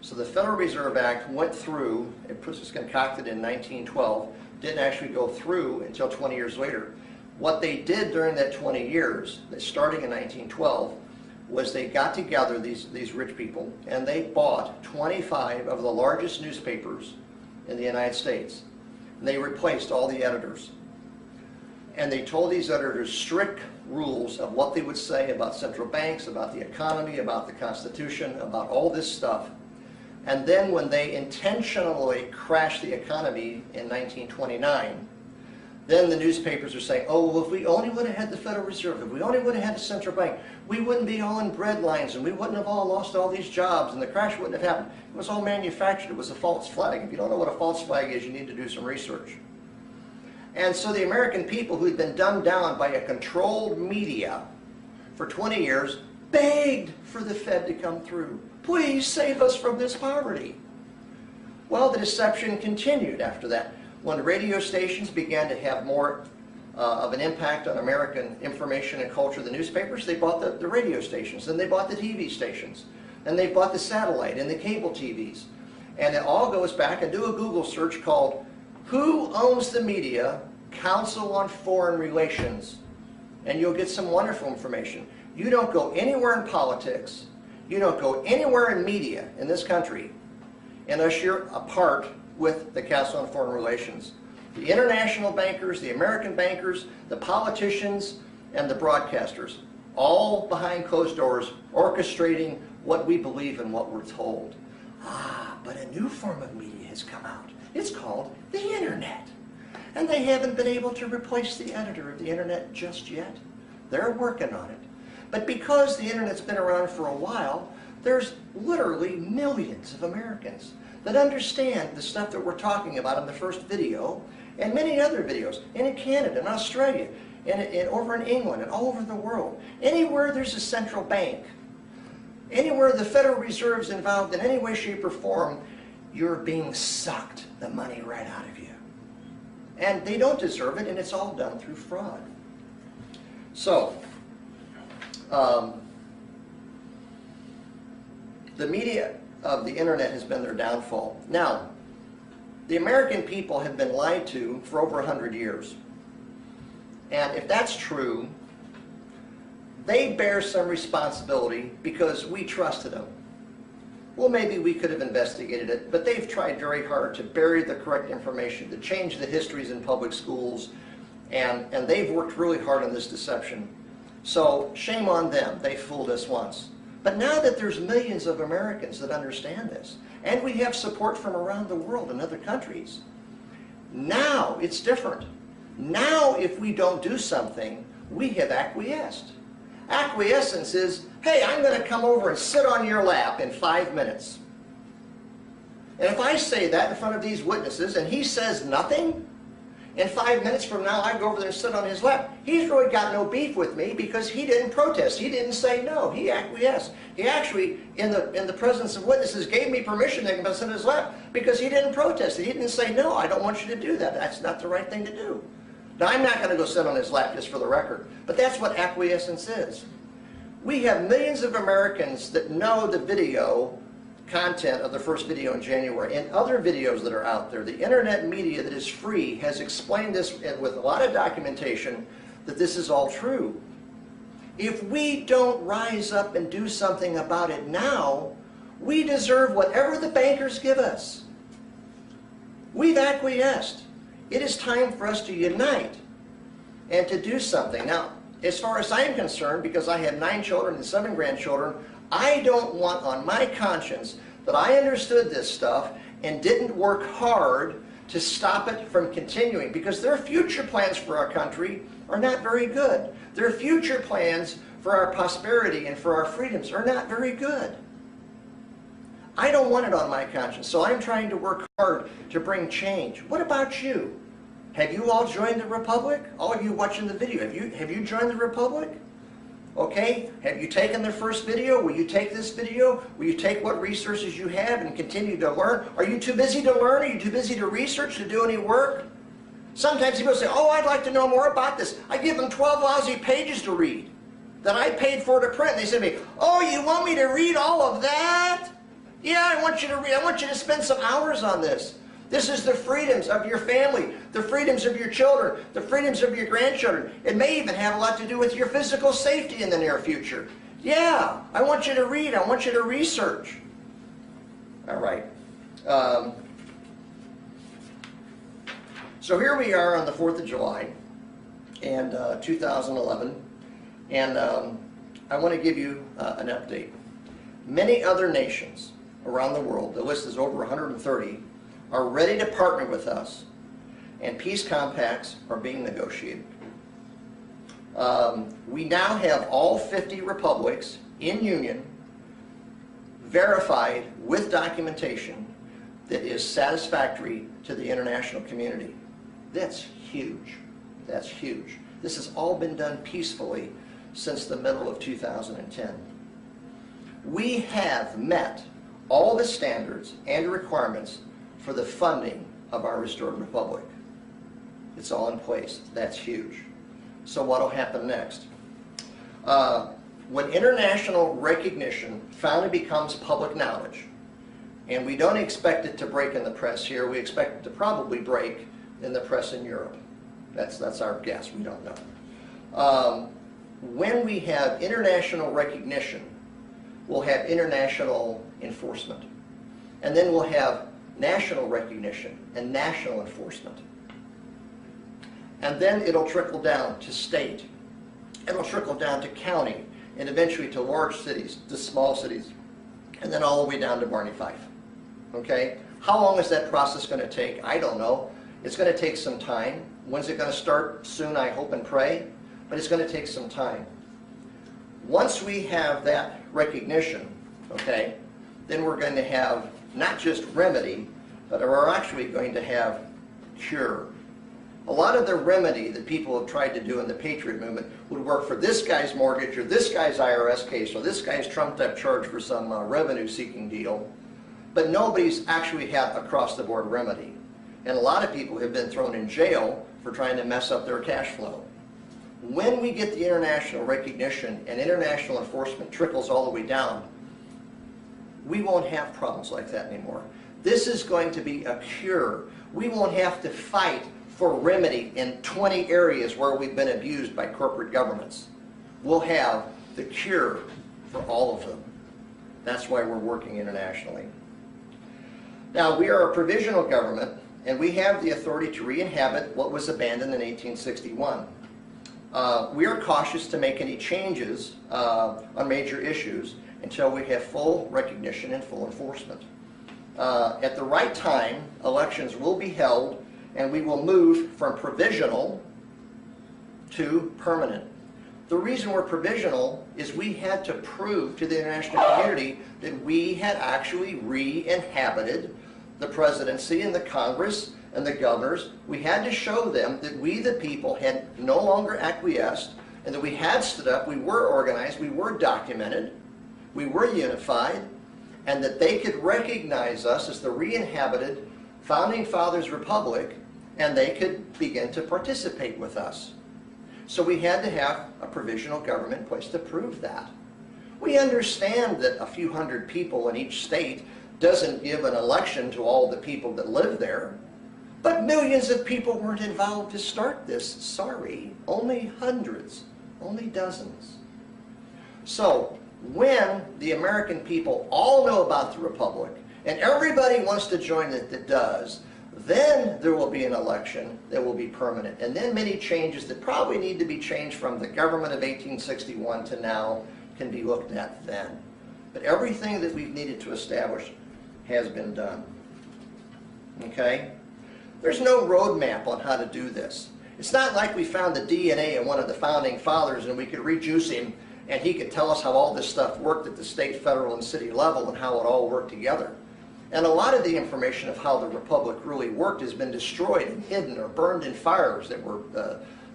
So the Federal Reserve Act went through, it was concocted in 1912, didn't actually go through until 20 years later. What they did during that 20 years, starting in 1912, was they got together, these rich people, and they bought 25 of the largest newspapers in the United States. And they replaced all the editors. And they told these editors strict rules of what they would say about central banks, about the economy, about the Constitution, about all this stuff. And then when they intentionally crashed the economy in 1929, then the newspapers are saying, oh, well, if we only would have had the Federal Reserve, if we only would have had the central bank, we wouldn't be all in bread lines, and we wouldn't have all lost all these jobs, and the crash wouldn't have happened. It was all manufactured. It was a false flag. If you don't know what a false flag is, you need to do some research. And so the American people who had been dumbed down by a controlled media for 20 years begged for the Fed to come through. Please save us from this poverty. Well, the deception continued after that. When radio stations began to have more of an impact on American information and culture than newspapers, they bought the radio stations, and they bought the TV stations, and they bought the satellite and the cable TVs. And it all goes back, and do a Google search called Who Owns the Media? Council on Foreign Relations. And you'll get some wonderful information. You don't go anywhere in politics, you don't go anywhere in media in this country unless you're a part with the Council on Foreign Relations. The international bankers, the American bankers, the politicians, and the broadcasters, all behind closed doors, orchestrating what we believe and what we're told. Ah, but a new form of media has come out. It's called the Internet. And they haven't been able to replace the editor of the Internet just yet. They're working on it. But because the Internet's been around for a while, there's literally millions of Americans that understand the stuff that we're talking about in the first video, and many other videos, and in Canada, and Australia, and over in England, and all over the world. Anywhere there's a central bank, anywhere the Federal Reserve's involved in any way, shape, or form, you're being sucked the money right out of you. And they don't deserve it, and it's all done through fraud. So, the media of the Internet has been their downfall. Now, the American people have been lied to for over 100 years. And if that's true, they bear some responsibility because we trusted them. Well, maybe we could have investigated it, but they've tried very hard to bury the correct information, to change the histories in public schools, and they've worked really hard on this deception. So shame on them. They fooled us once. But now that there's millions of Americans that understand this, and we have support from around the world in other countries, now it's different. Now if we don't do something, we have acquiesced. Acquiescence is, hey, I'm going to come over and sit on your lap in 5 minutes. And if I say that in front of these witnesses and he says nothing, and 5 minutes from now I go over there and sit on his lap. He's really got no beef with me because he didn't protest. He didn't say no. He acquiesced. He actually, in the presence of witnesses, gave me permission to sit on his lap because he didn't protest. He didn't say, no, I don't want you to do that. That's not the right thing to do. Now, I'm not going to go sit on his lap, just for the record, but that's what acquiescence is. We have millions of Americans that know the video content of the first video in January and other videos that are out there. The internet media that is free has explained this with a lot of documentation that this is all true. If we don't rise up and do something about it now, we deserve whatever the bankers give us. We've acquiesced. It is time for us to unite and to do something. Now, as far as I'm concerned, because I have 9 children and 7 grandchildren, I don't want on my conscience that I understood this stuff and didn't work hard to stop it from continuing, because their future plans for our country are not very good. Their future plans for our prosperity and for our freedoms are not very good. I don't want it on my conscience, so I'm trying to work hard to bring change. What about you? Have you all joined the Republic? All of you watching the video, have you joined the Republic? Okay, have you taken the first video? Will you take this video? Will you take what resources you have and continue to learn? Are you too busy to learn? Are you too busy to research, to do any work? Sometimes people say, oh, I'd like to know more about this. I give them 12 lousy pages to read that I paid for to print. And they say to me, oh, you want me to read all of that? Yeah, I want you to read. I want you to spend some hours on this. This is the freedoms of your family, the freedoms of your children, the freedoms of your grandchildren. It may even have a lot to do with your physical safety in the near future. Yeah, I want you to read. I want you to research. All right. So here we are on the 4th of July, and 2011, and I want to give you an update. Many other nations around the world, the list is over 130, are ready to partner with us, and peace compacts are being negotiated. We now have all 50 republics in union verified with documentation that is satisfactory to the international community. That's huge. That's huge. This has all been done peacefully since the middle of 2010. We have met all the standards and requirements for the funding of our restored republic. It's all in place. That's huge. So what will happen next? When international recognition finally becomes public knowledge, and we don't expect it to break in the press here, we expect it to probably break in the press in Europe. That's our guess. We don't know. When we have international recognition, we'll have international enforcement. And then we'll have national recognition and national enforcement. And then it'll trickle down to state. It'll trickle down to county, and eventually to large cities, to small cities, and then all the way down to Barney Fife. Okay? How long is that process going to take? I don't know. It's going to take some time. When's it going to start? Soon, I hope and pray. But it's going to take some time. Once we have that recognition, okay, then we're going to have not just remedy, but we're actually going to have cure. A lot of the remedy that people have tried to do in the Patriot movement would work for this guy's mortgage or this guy's IRS case or this guy's trumped-up charge for some revenue-seeking deal, but nobody's actually had across-the-board remedy. And a lot of people have been thrown in jail for trying to mess up their cash flow. When we get the international recognition and international enforcement trickles all the way down, we won't have problems like that anymore. This is going to be a cure. We won't have to fight for remedy in 20 areas where we've been abused by corporate governments. We'll have the cure for all of them. That's why we're working internationally. Now, we are a provisional government, and we have the authority to re-inhabit what was abandoned in 1861. We are cautious to make any changes on major issues until we have full recognition and full enforcement. At the right time, elections will be held, and we will move from provisional to permanent. The reason we're provisional is we had to prove to the international community that we had actually re-inhabited the presidency and the Congress and the governors, we had to show them that we, the people, had no longer acquiesced, and that we had stood up, we were organized, we were documented, we were unified, and that they could recognize us as the re-inhabited Founding Fathers Republic, and they could begin to participate with us. So we had to have a provisional government in place to prove that. We understand that a few hundred people in each state doesn't give an election to all the people that live there, but millions of people weren't involved to start this. Sorry, only hundreds, only dozens. So when the American people all know about the Republic, and everybody wants to join it that does, then there will be an election that will be permanent. And then many changes that probably need to be changed from the government of 1861 to now can be looked at then. But everything that we've needed to establish has been done. Okay? There's no roadmap on how to do this. It's not like we found the DNA in one of the Founding Fathers and we could rejuice him and he could tell us how all this stuff worked at the state, federal, and city level and how it all worked together. And a lot of the information of how the Republic really worked has been destroyed and hidden or burned in fires that were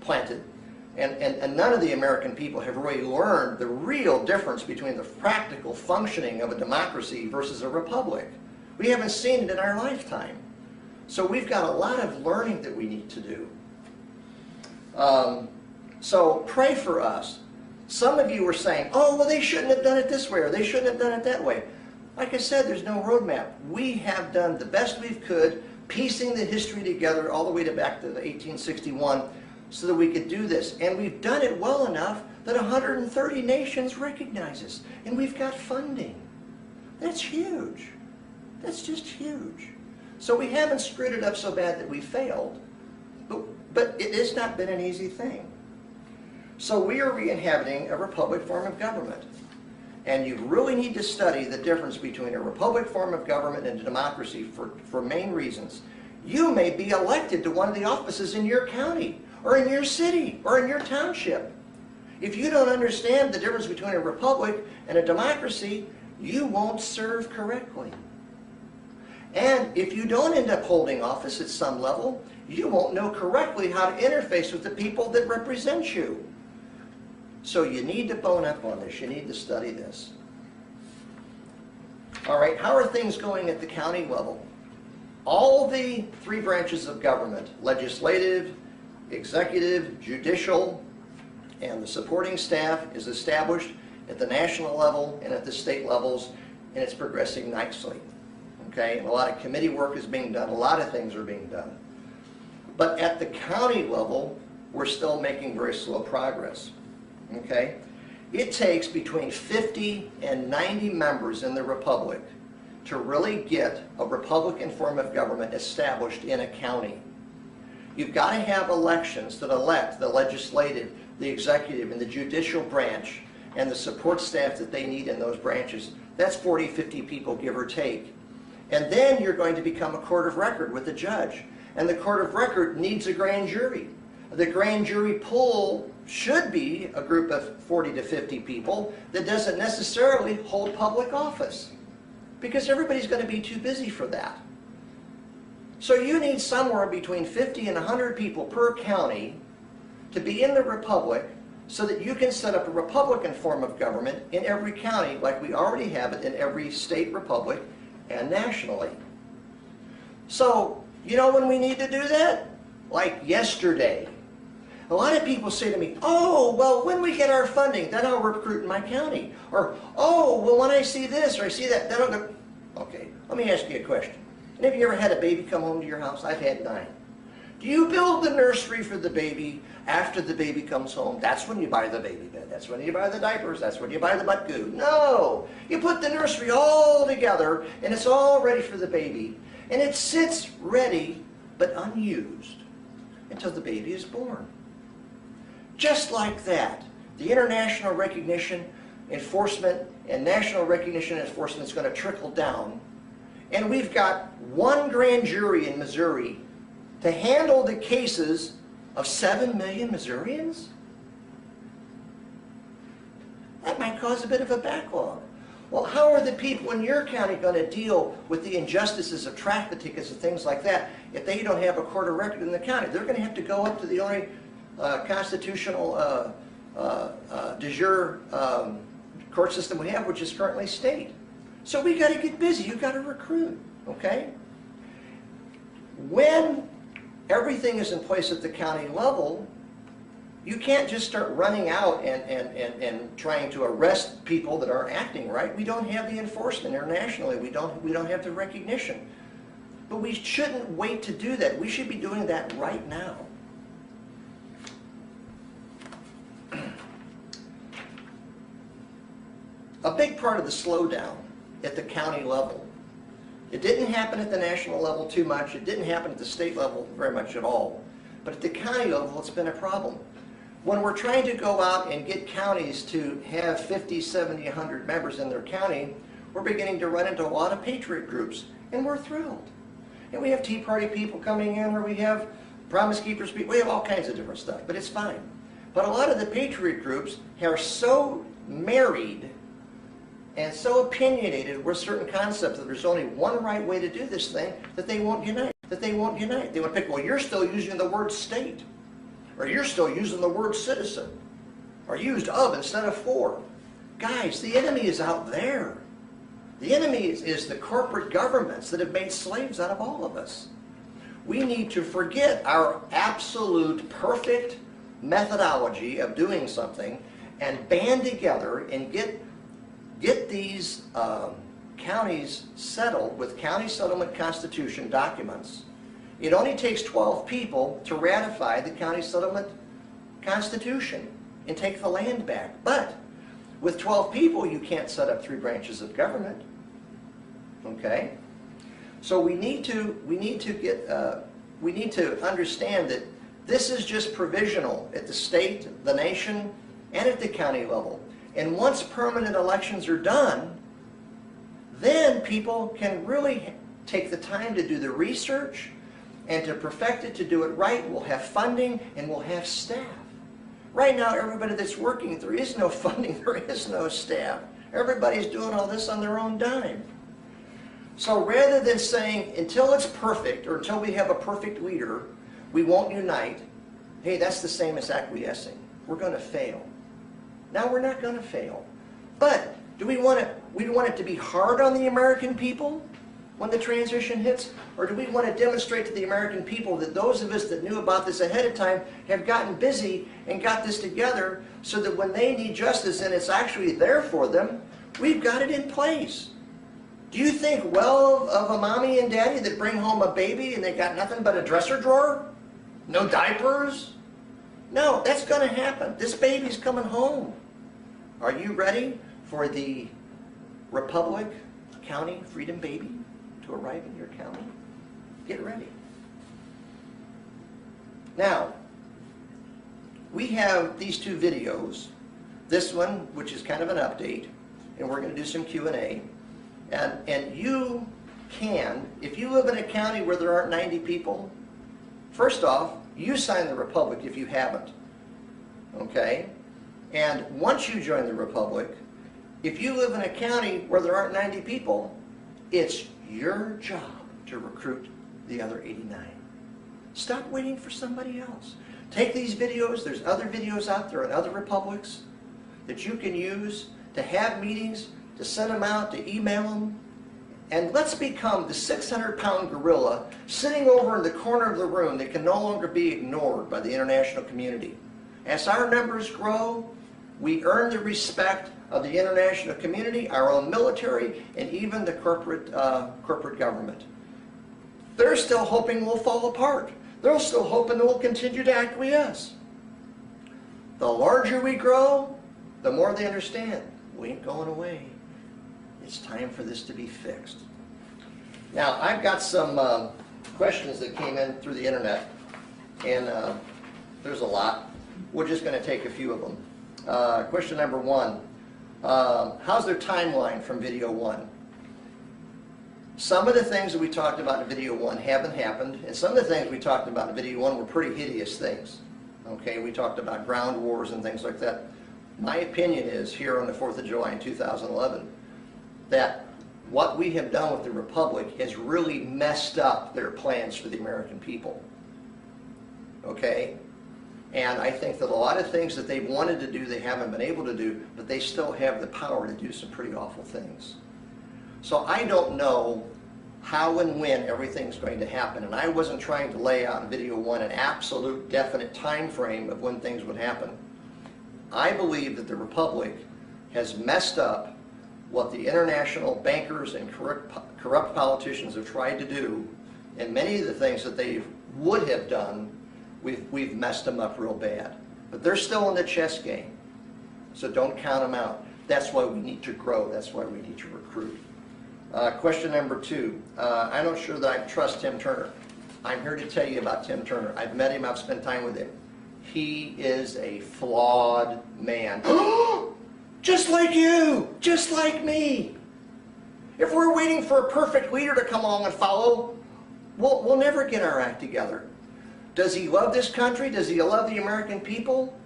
planted. And none of the American people have really learned the real difference between the practical functioning of a democracy versus a republic. We haven't seen it in our lifetime. So we've got a lot of learning that we need to do. So pray for us. Some of you were saying, oh, well, they shouldn't have done it this way or they shouldn't have done it that way. Like I said, there's no roadmap. We have done the best we could, piecing the history together all the way back to 1861 so that we could do this. And we've done it well enough that 130 nations recognize us. And we've got funding. That's huge. That's just huge. So we haven't screwed it up so bad that we failed. But it has not been an easy thing. So we are re-inhabiting a republic form of government. And you really need to study the difference between a republic form of government and a democracy for main reasons. You may be elected to one of the offices in your county, or in your city, or in your township. If you don't understand the difference between a republic and a democracy, you won't serve correctly. And if you don't end up holding office at some level, you won't know correctly how to interface with the people that represent you. So you need to bone up on this. You need to study this. All right, how are things going at the county level? All the three branches of government, legislative, executive, judicial, and the supporting staff is established at the national level and at the state levels, and it's progressing nicely. Okay, and a lot of committee work is being done. A lot of things are being done. But at the county level, we're still making very slow progress. Okay? It takes between 50 and 90 members in the Republic to really get a Republican form of government established in a county. You've got to have elections that elect the legislative, the executive, and the judicial branch, and the support staff that they need in those branches. That's 40, 50 people, give or take. And then you're going to become a court of record with a judge. And the court of record needs a grand jury. The grand jury pool should be a group of 40 to 50 people that doesn't necessarily hold public office, because everybody's going to be too busy for that. So you need somewhere between 50 and 100 people per county to be in the Republic so that you can set up a Republican form of government in every county like we already have it in every state republic and nationally. So, you know when we need to do that? Like yesterday. A lot of people say to me, oh, well, when we get our funding, then I'll recruit in my county. Or, oh, well, when I see this or I see that, then I'll go. Okay, let me ask you a question. Have you ever had a baby come home to your house? I've had 9. Do you build the nursery for the baby after the baby comes home? That's when you buy the baby bed. That's when you buy the diapers. That's when you buy the butt goo. No! You put the nursery all together, and it's all ready for the baby. And it sits ready, but unused, until the baby is born. Just like that, the international recognition, enforcement, and national recognition and enforcement is going to trickle down. And we've got one grand jury in Missouri to handle the cases of 7 million Missourians? That might cause a bit of a backlog. Well, how are the people in your county going to deal with the injustices of traffic tickets and things like that if they don't have a court of record in the county? They're going to have to go up to the only constitutional de jure court system we have, which is currently state. So we got to get busy. You got to recruit, okay? When everything is in place at the county level, you can't just start running out and trying to arrest people that aren't acting right. We don't have the enforcement internationally. We don't have the recognition. But we shouldn't wait to do that. We should be doing that right now. A big part of the slowdown at the county level, it didn't happen at the national level too much. It didn't happen at the state level very much at all. But at the county level, it's been a problem. When we're trying to go out and get counties to have 50, 70, 100 members in their county, we're beginning to run into a lot of patriot groups, and we're thrilled. And we have Tea Party people coming in, or we have Promise Keepers people, we have all kinds of different stuff, but it's fine. But a lot of the patriot groups are so married and so opinionated with certain concepts that there's only one right way to do this thing, that they won't unite. They want to pick, well, you're still using the word state, or you're still using the word citizen, or used of instead of for. Guys, the enemy is out there. The enemy is the corporate governments that have made slaves out of all of us. We need to forget our absolute perfect methodology of doing something and band together and get these counties settled with county settlement constitution documents. It only takes 12 people to ratify the county settlement constitution and take the land back. But with 12 people, you can't set up 3 branches of government. Okay? So we need to understand that this is just provisional at the state, the nation, and at the county level. And once permanent elections are done, then people can really take the time to do the research and to perfect it, to do it right. We'll have funding and we'll have staff. Right now, everybody that's working, there is no funding, there is no staff. Everybody's doing all this on their own dime. So rather than saying, until it's perfect, or until we have a perfect leader, we won't unite, hey, that's the same as acquiescing. We're going to fail. Now, we're not going to fail. But do we want it to be hard on the American people when the transition hits? Or do we want to demonstrate to the American people that those of us that knew about this ahead of time have gotten busy and got this together so that when they need justice and it's actually there for them, we've got it in place? Do you think well of a mommy and daddy that bring home a baby and they got nothing but a dresser drawer? No diapers? No, that's going to happen. This baby's coming home. Are you ready for the Republic County Freedom Baby to arrive in your county? Get ready. Now, we have these 2 videos. This one, which is kind of an update, and we're going to do some Q&A. And you can, if you live in a county where there aren't 90 people, first off, you sign the Republic if you haven't. Okay? And once you join the Republic, if you live in a county where there aren't 90 people, it's your job to recruit the other 89. Stop waiting for somebody else. Take these videos. There's other videos out there in other republics that you can use to have meetings, to send them out, to email them. And let's become the 600-pound gorilla sitting over in the corner of the room that can no longer be ignored by the international community. As our numbers grow, we earn the respect of the international community, our own military, and even the corporate government. They're still hoping we'll fall apart. They're still hoping that we'll continue to acquiesce. The larger we grow, the more they understand. We ain't going away. It's time for this to be fixed. Now, I've got some questions that came in through the internet, and there's a lot. We're just going to take a few of them. Question number 1, how's their timeline from video 1? Some of the things that we talked about in video 1 haven't happened, and some of the things we talked about in video 1 were pretty hideous things. Okay, we talked about ground wars and things like that. My opinion is, here on the 4th of July in 2011, that what we have done with the Republic has really messed up their plans for the American people. Okay? And I think that a lot of things that they've wanted to do, they haven't been able to do, but they still have the power to do some pretty awful things. So I don't know how and when everything's going to happen, and I wasn't trying to lay out in video one an absolute definite time frame of when things would happen. I believe that the Republic has messed up what the international bankers and corrupt politicians have tried to do, and many of the things that they would have done, we've messed them up real bad. But they're still in the chess game, so don't count them out. That's why we need to grow. That's why we need to recruit. Question number 2. I'm not sure that I trust Tim Turner. I'm here to tell you about Tim Turner. I've met him. I've spent time with him. He is a flawed man. Just like you, just like me. If we're waiting for a perfect leader to come along and follow, we'll never get our act together. Does he love this country? Does he love the American people?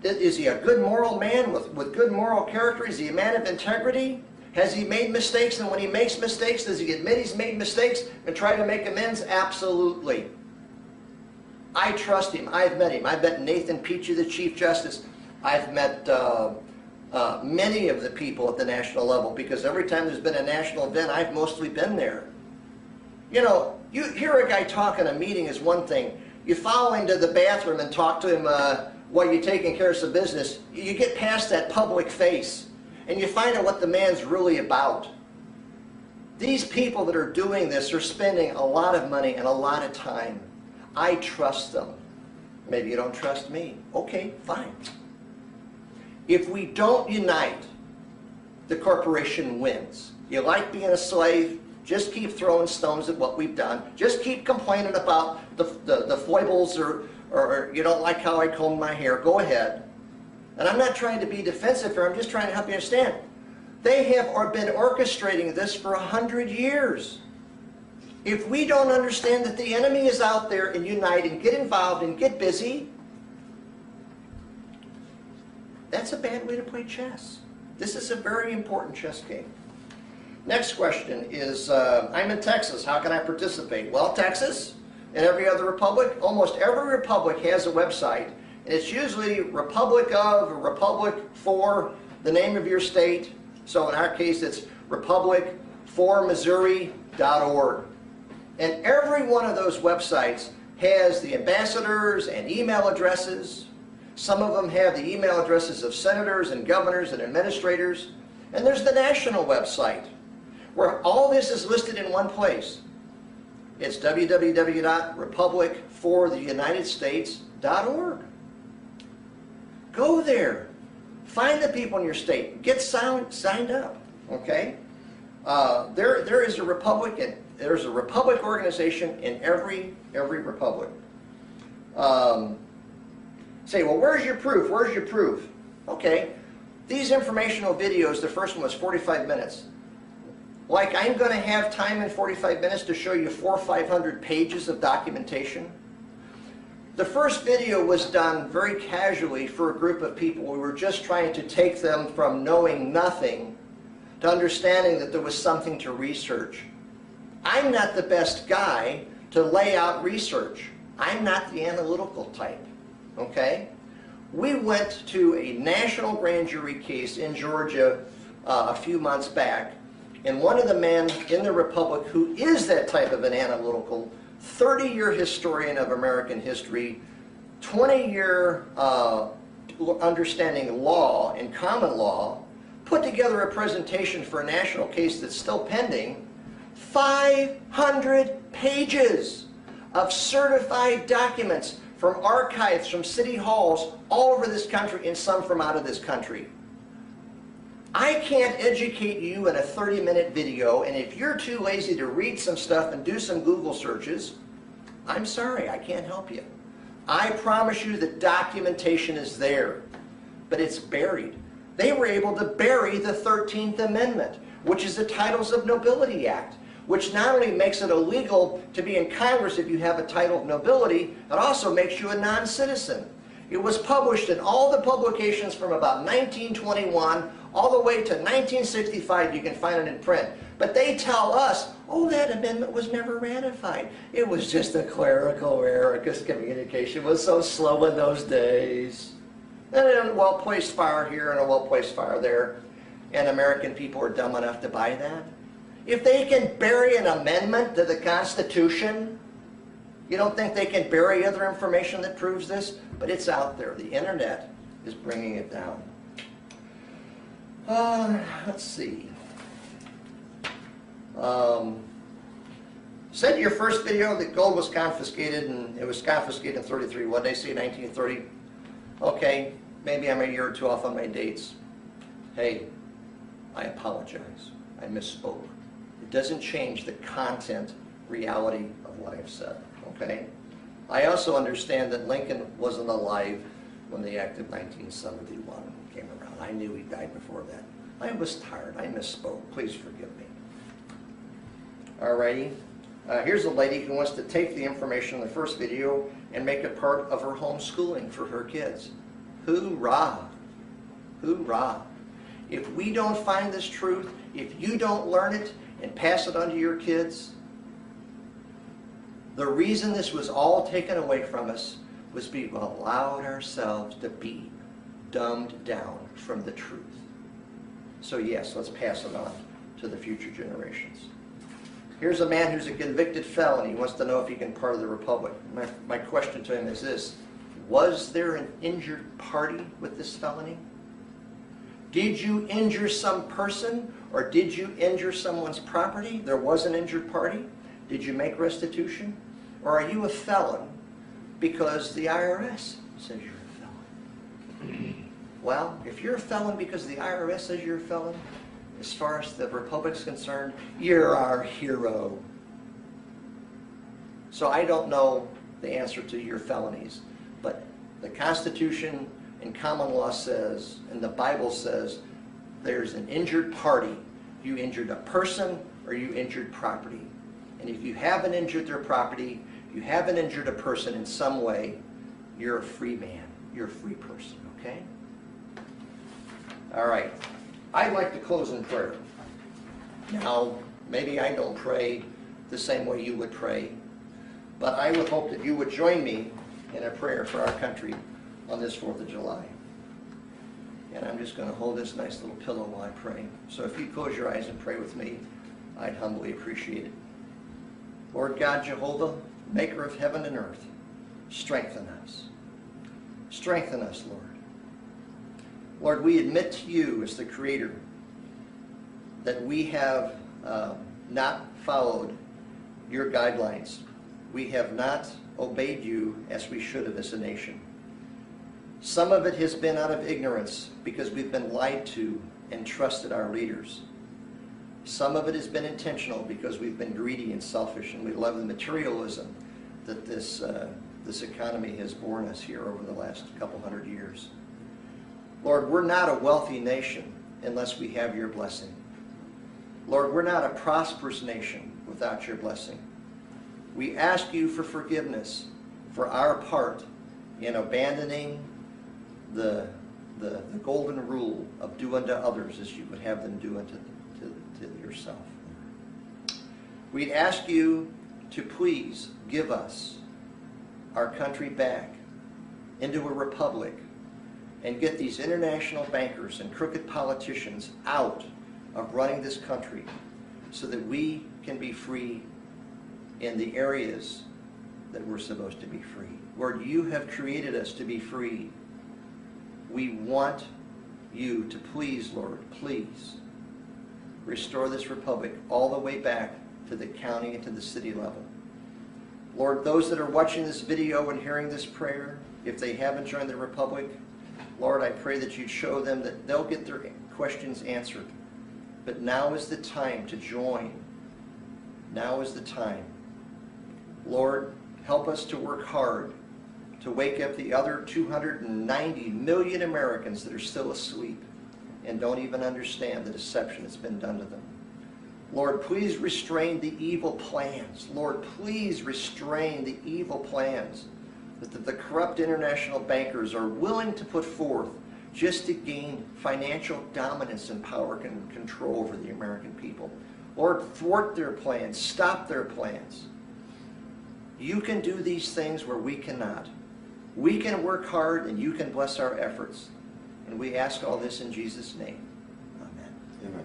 Is he a good moral man with good moral character? Is he a man of integrity? Has he made mistakes, and when he makes mistakes, does he admit he's made mistakes and try to make amends? Absolutely. I trust him. I've met him. I've met Nathan Peachy, the Chief Justice. I've met many of the people at the national level, because every time there's been a national event, I've mostly been there. You know, you hear a guy talk in a meeting is one thing. You follow him to the bathroom and talk to him while you're taking care of some business. You get past that public face, and you find out what the man's really about. These people that are doing this are spending a lot of money and a lot of time. I trust them. Maybe you don't trust me. Okay, fine. If we don't unite, the corporation wins. You like being a slave? Just keep throwing stones at what we've done. Just keep complaining about the foibles or you don't like how I comb my hair. Go ahead. And I'm not trying to be defensive here. I'm just trying to help you understand. They have been orchestrating this for 100 years. If we don't understand that the enemy is out there and unite and get involved and get busy, that's a bad way to play chess. This is a very important chess game. Next question is, I'm in Texas. How can I participate? Well, Texas and every other republic, almost every republic has a website. And it's usually Republic of or Republic for the name of your state. So in our case, it's republicformissouri.org. And every one of those websites has the ambassadors and email addresses. Some of them have the email addresses of senators and governors and administrators. And there's the national website, where all this is listed in one place. It's www.republicfortheunitedstates.org. Go there. Find the people in your state. Get signed up. Okay? There is a republic. There's a republic organization in every republic. Say, well, where's your proof? Where's your proof? Okay. These informational videos, the first one was 45 minutes. Like, I'm going to have time in 45 minutes to show you 400 or 500 pages of documentation. The first video was done very casually for a group of people. We were just trying to take them from knowing nothing to understanding that there was something to research. I'm not the best guy to lay out research. I'm not the analytical type, okay? We went to a national grand jury case in Georgia a few months back, and one of the men in the Republic who is that type of an analytical, 30-year historian of American history, 20-year understanding law and common law, put together a presentation for a national case that's still pending, 500 pages of certified documents from archives, from city halls all over this country, and some from out of this country. I can't educate you in a 30-minute video, and if you're too lazy to read some stuff and do some Google searches, I'm sorry, I can't help you. I promise you the documentation is there, but it's buried. They were able to bury the 13th Amendment, which is the Titles of Nobility Act, which not only makes it illegal to be in Congress if you have a title of nobility, it also makes you a non-citizen. It was published in all the publications from about 1921 all the way to 1965. You can find it in print. But they tell us, oh, that amendment was never ratified. It was just a clerical error because communication was so slow in those days. And then a well-placed fire here and a well-placed fire there. And American people are dumb enough to buy that. If they can bury an amendment to the Constitution, you don't think they can bury other information that proves this? But it's out there. The internet is bringing it down. Let's see. Said in your first video that gold was confiscated, and it was confiscated in 33. What did I say, 1930? Okay, maybe I'm a year or two off on my dates. Hey, I apologize. I misspoke. It doesn't change the content, reality of what I've said, okay? I also understand that Lincoln wasn't alive when the Act of 1971 came around. I knew he died before that. I was tired. I misspoke. Please forgive me. Alrighty. Here's a lady who wants to take the information in the first video and make it part of her homeschooling for her kids. Hoorah! Hoorah! If we don't find this truth, if you don't learn it and pass it on to your kids, the reason this was all taken away from us was we allowed ourselves to be dumbed down from the truth. So yes, let's pass it on to the future generations. Here's a man who's a convicted felon. He wants to know if he can be part of the Republic. My question to him is this: was there an injured party with this felony? Did you injure some person, or did you injure someone's property? There was an injured party. Did you make restitution? Or are you a felon because the IRS says you're a felon? Well, if you're a felon because the IRS says you're a felon, as far as the Republic's concerned, you're our hero. So I don't know the answer to your felonies, but the Constitution and common law says, and the Bible says, there's an injured party. You injured a person or you injured property. And if you haven't injured their property, you haven't injured a person in some way, you're a free man. You're a free person, okay? All right. I'd like to close in prayer. Now, maybe I don't pray the same way you would pray, but I would hope that you would join me in a prayer for our country on this 4th of July. And I'm just going to hold this nice little pillow while I pray. So if you close your eyes and pray with me, I'd humbly appreciate it. Lord God, Jehovah, maker of heaven and earth, strengthen us. Strengthen us, Lord. Lord, we admit to you as the Creator that we have not followed your guidelines. We have not obeyed you as we should have as a nation. Some of it has been out of ignorance because we've been lied to and trusted our leaders. Some of it has been intentional because we've been greedy and selfish, and we love the materialism that this economy has borne us here over the last couple hundred years. Lord, we're not a wealthy nation unless we have your blessing. Lord, we're not a prosperous nation without your blessing. We ask you for forgiveness for our part in abandoning the golden rule of do unto others as you would have them do unto yourself. We'd ask you to please give us our country back into a republic and get these international bankers and crooked politicians out of running this country so that we can be free in the areas that we're supposed to be free. Lord, you have created us to be free. We want you to please, Lord, please restore this republic all the way back to the county and to the city level. Lord, those that are watching this video and hearing this prayer, if they haven't joined the republic, Lord, I pray that you'd show them that they'll get their questions answered. But now is the time to join. Now is the time. Lord, help us to work hard to wake up the other 290 million Americans that are still asleep and don't even understand the deception that's been done to them. Lord, please restrain the evil plans. Lord, please restrain the evil plans that the corrupt international bankers are willing to put forth just to gain financial dominance and power and control over the American people. Lord, thwart their plans, stop their plans. You can do these things where we cannot. We can work hard and you can bless our efforts. And we ask all this in Jesus' name. Amen. Amen.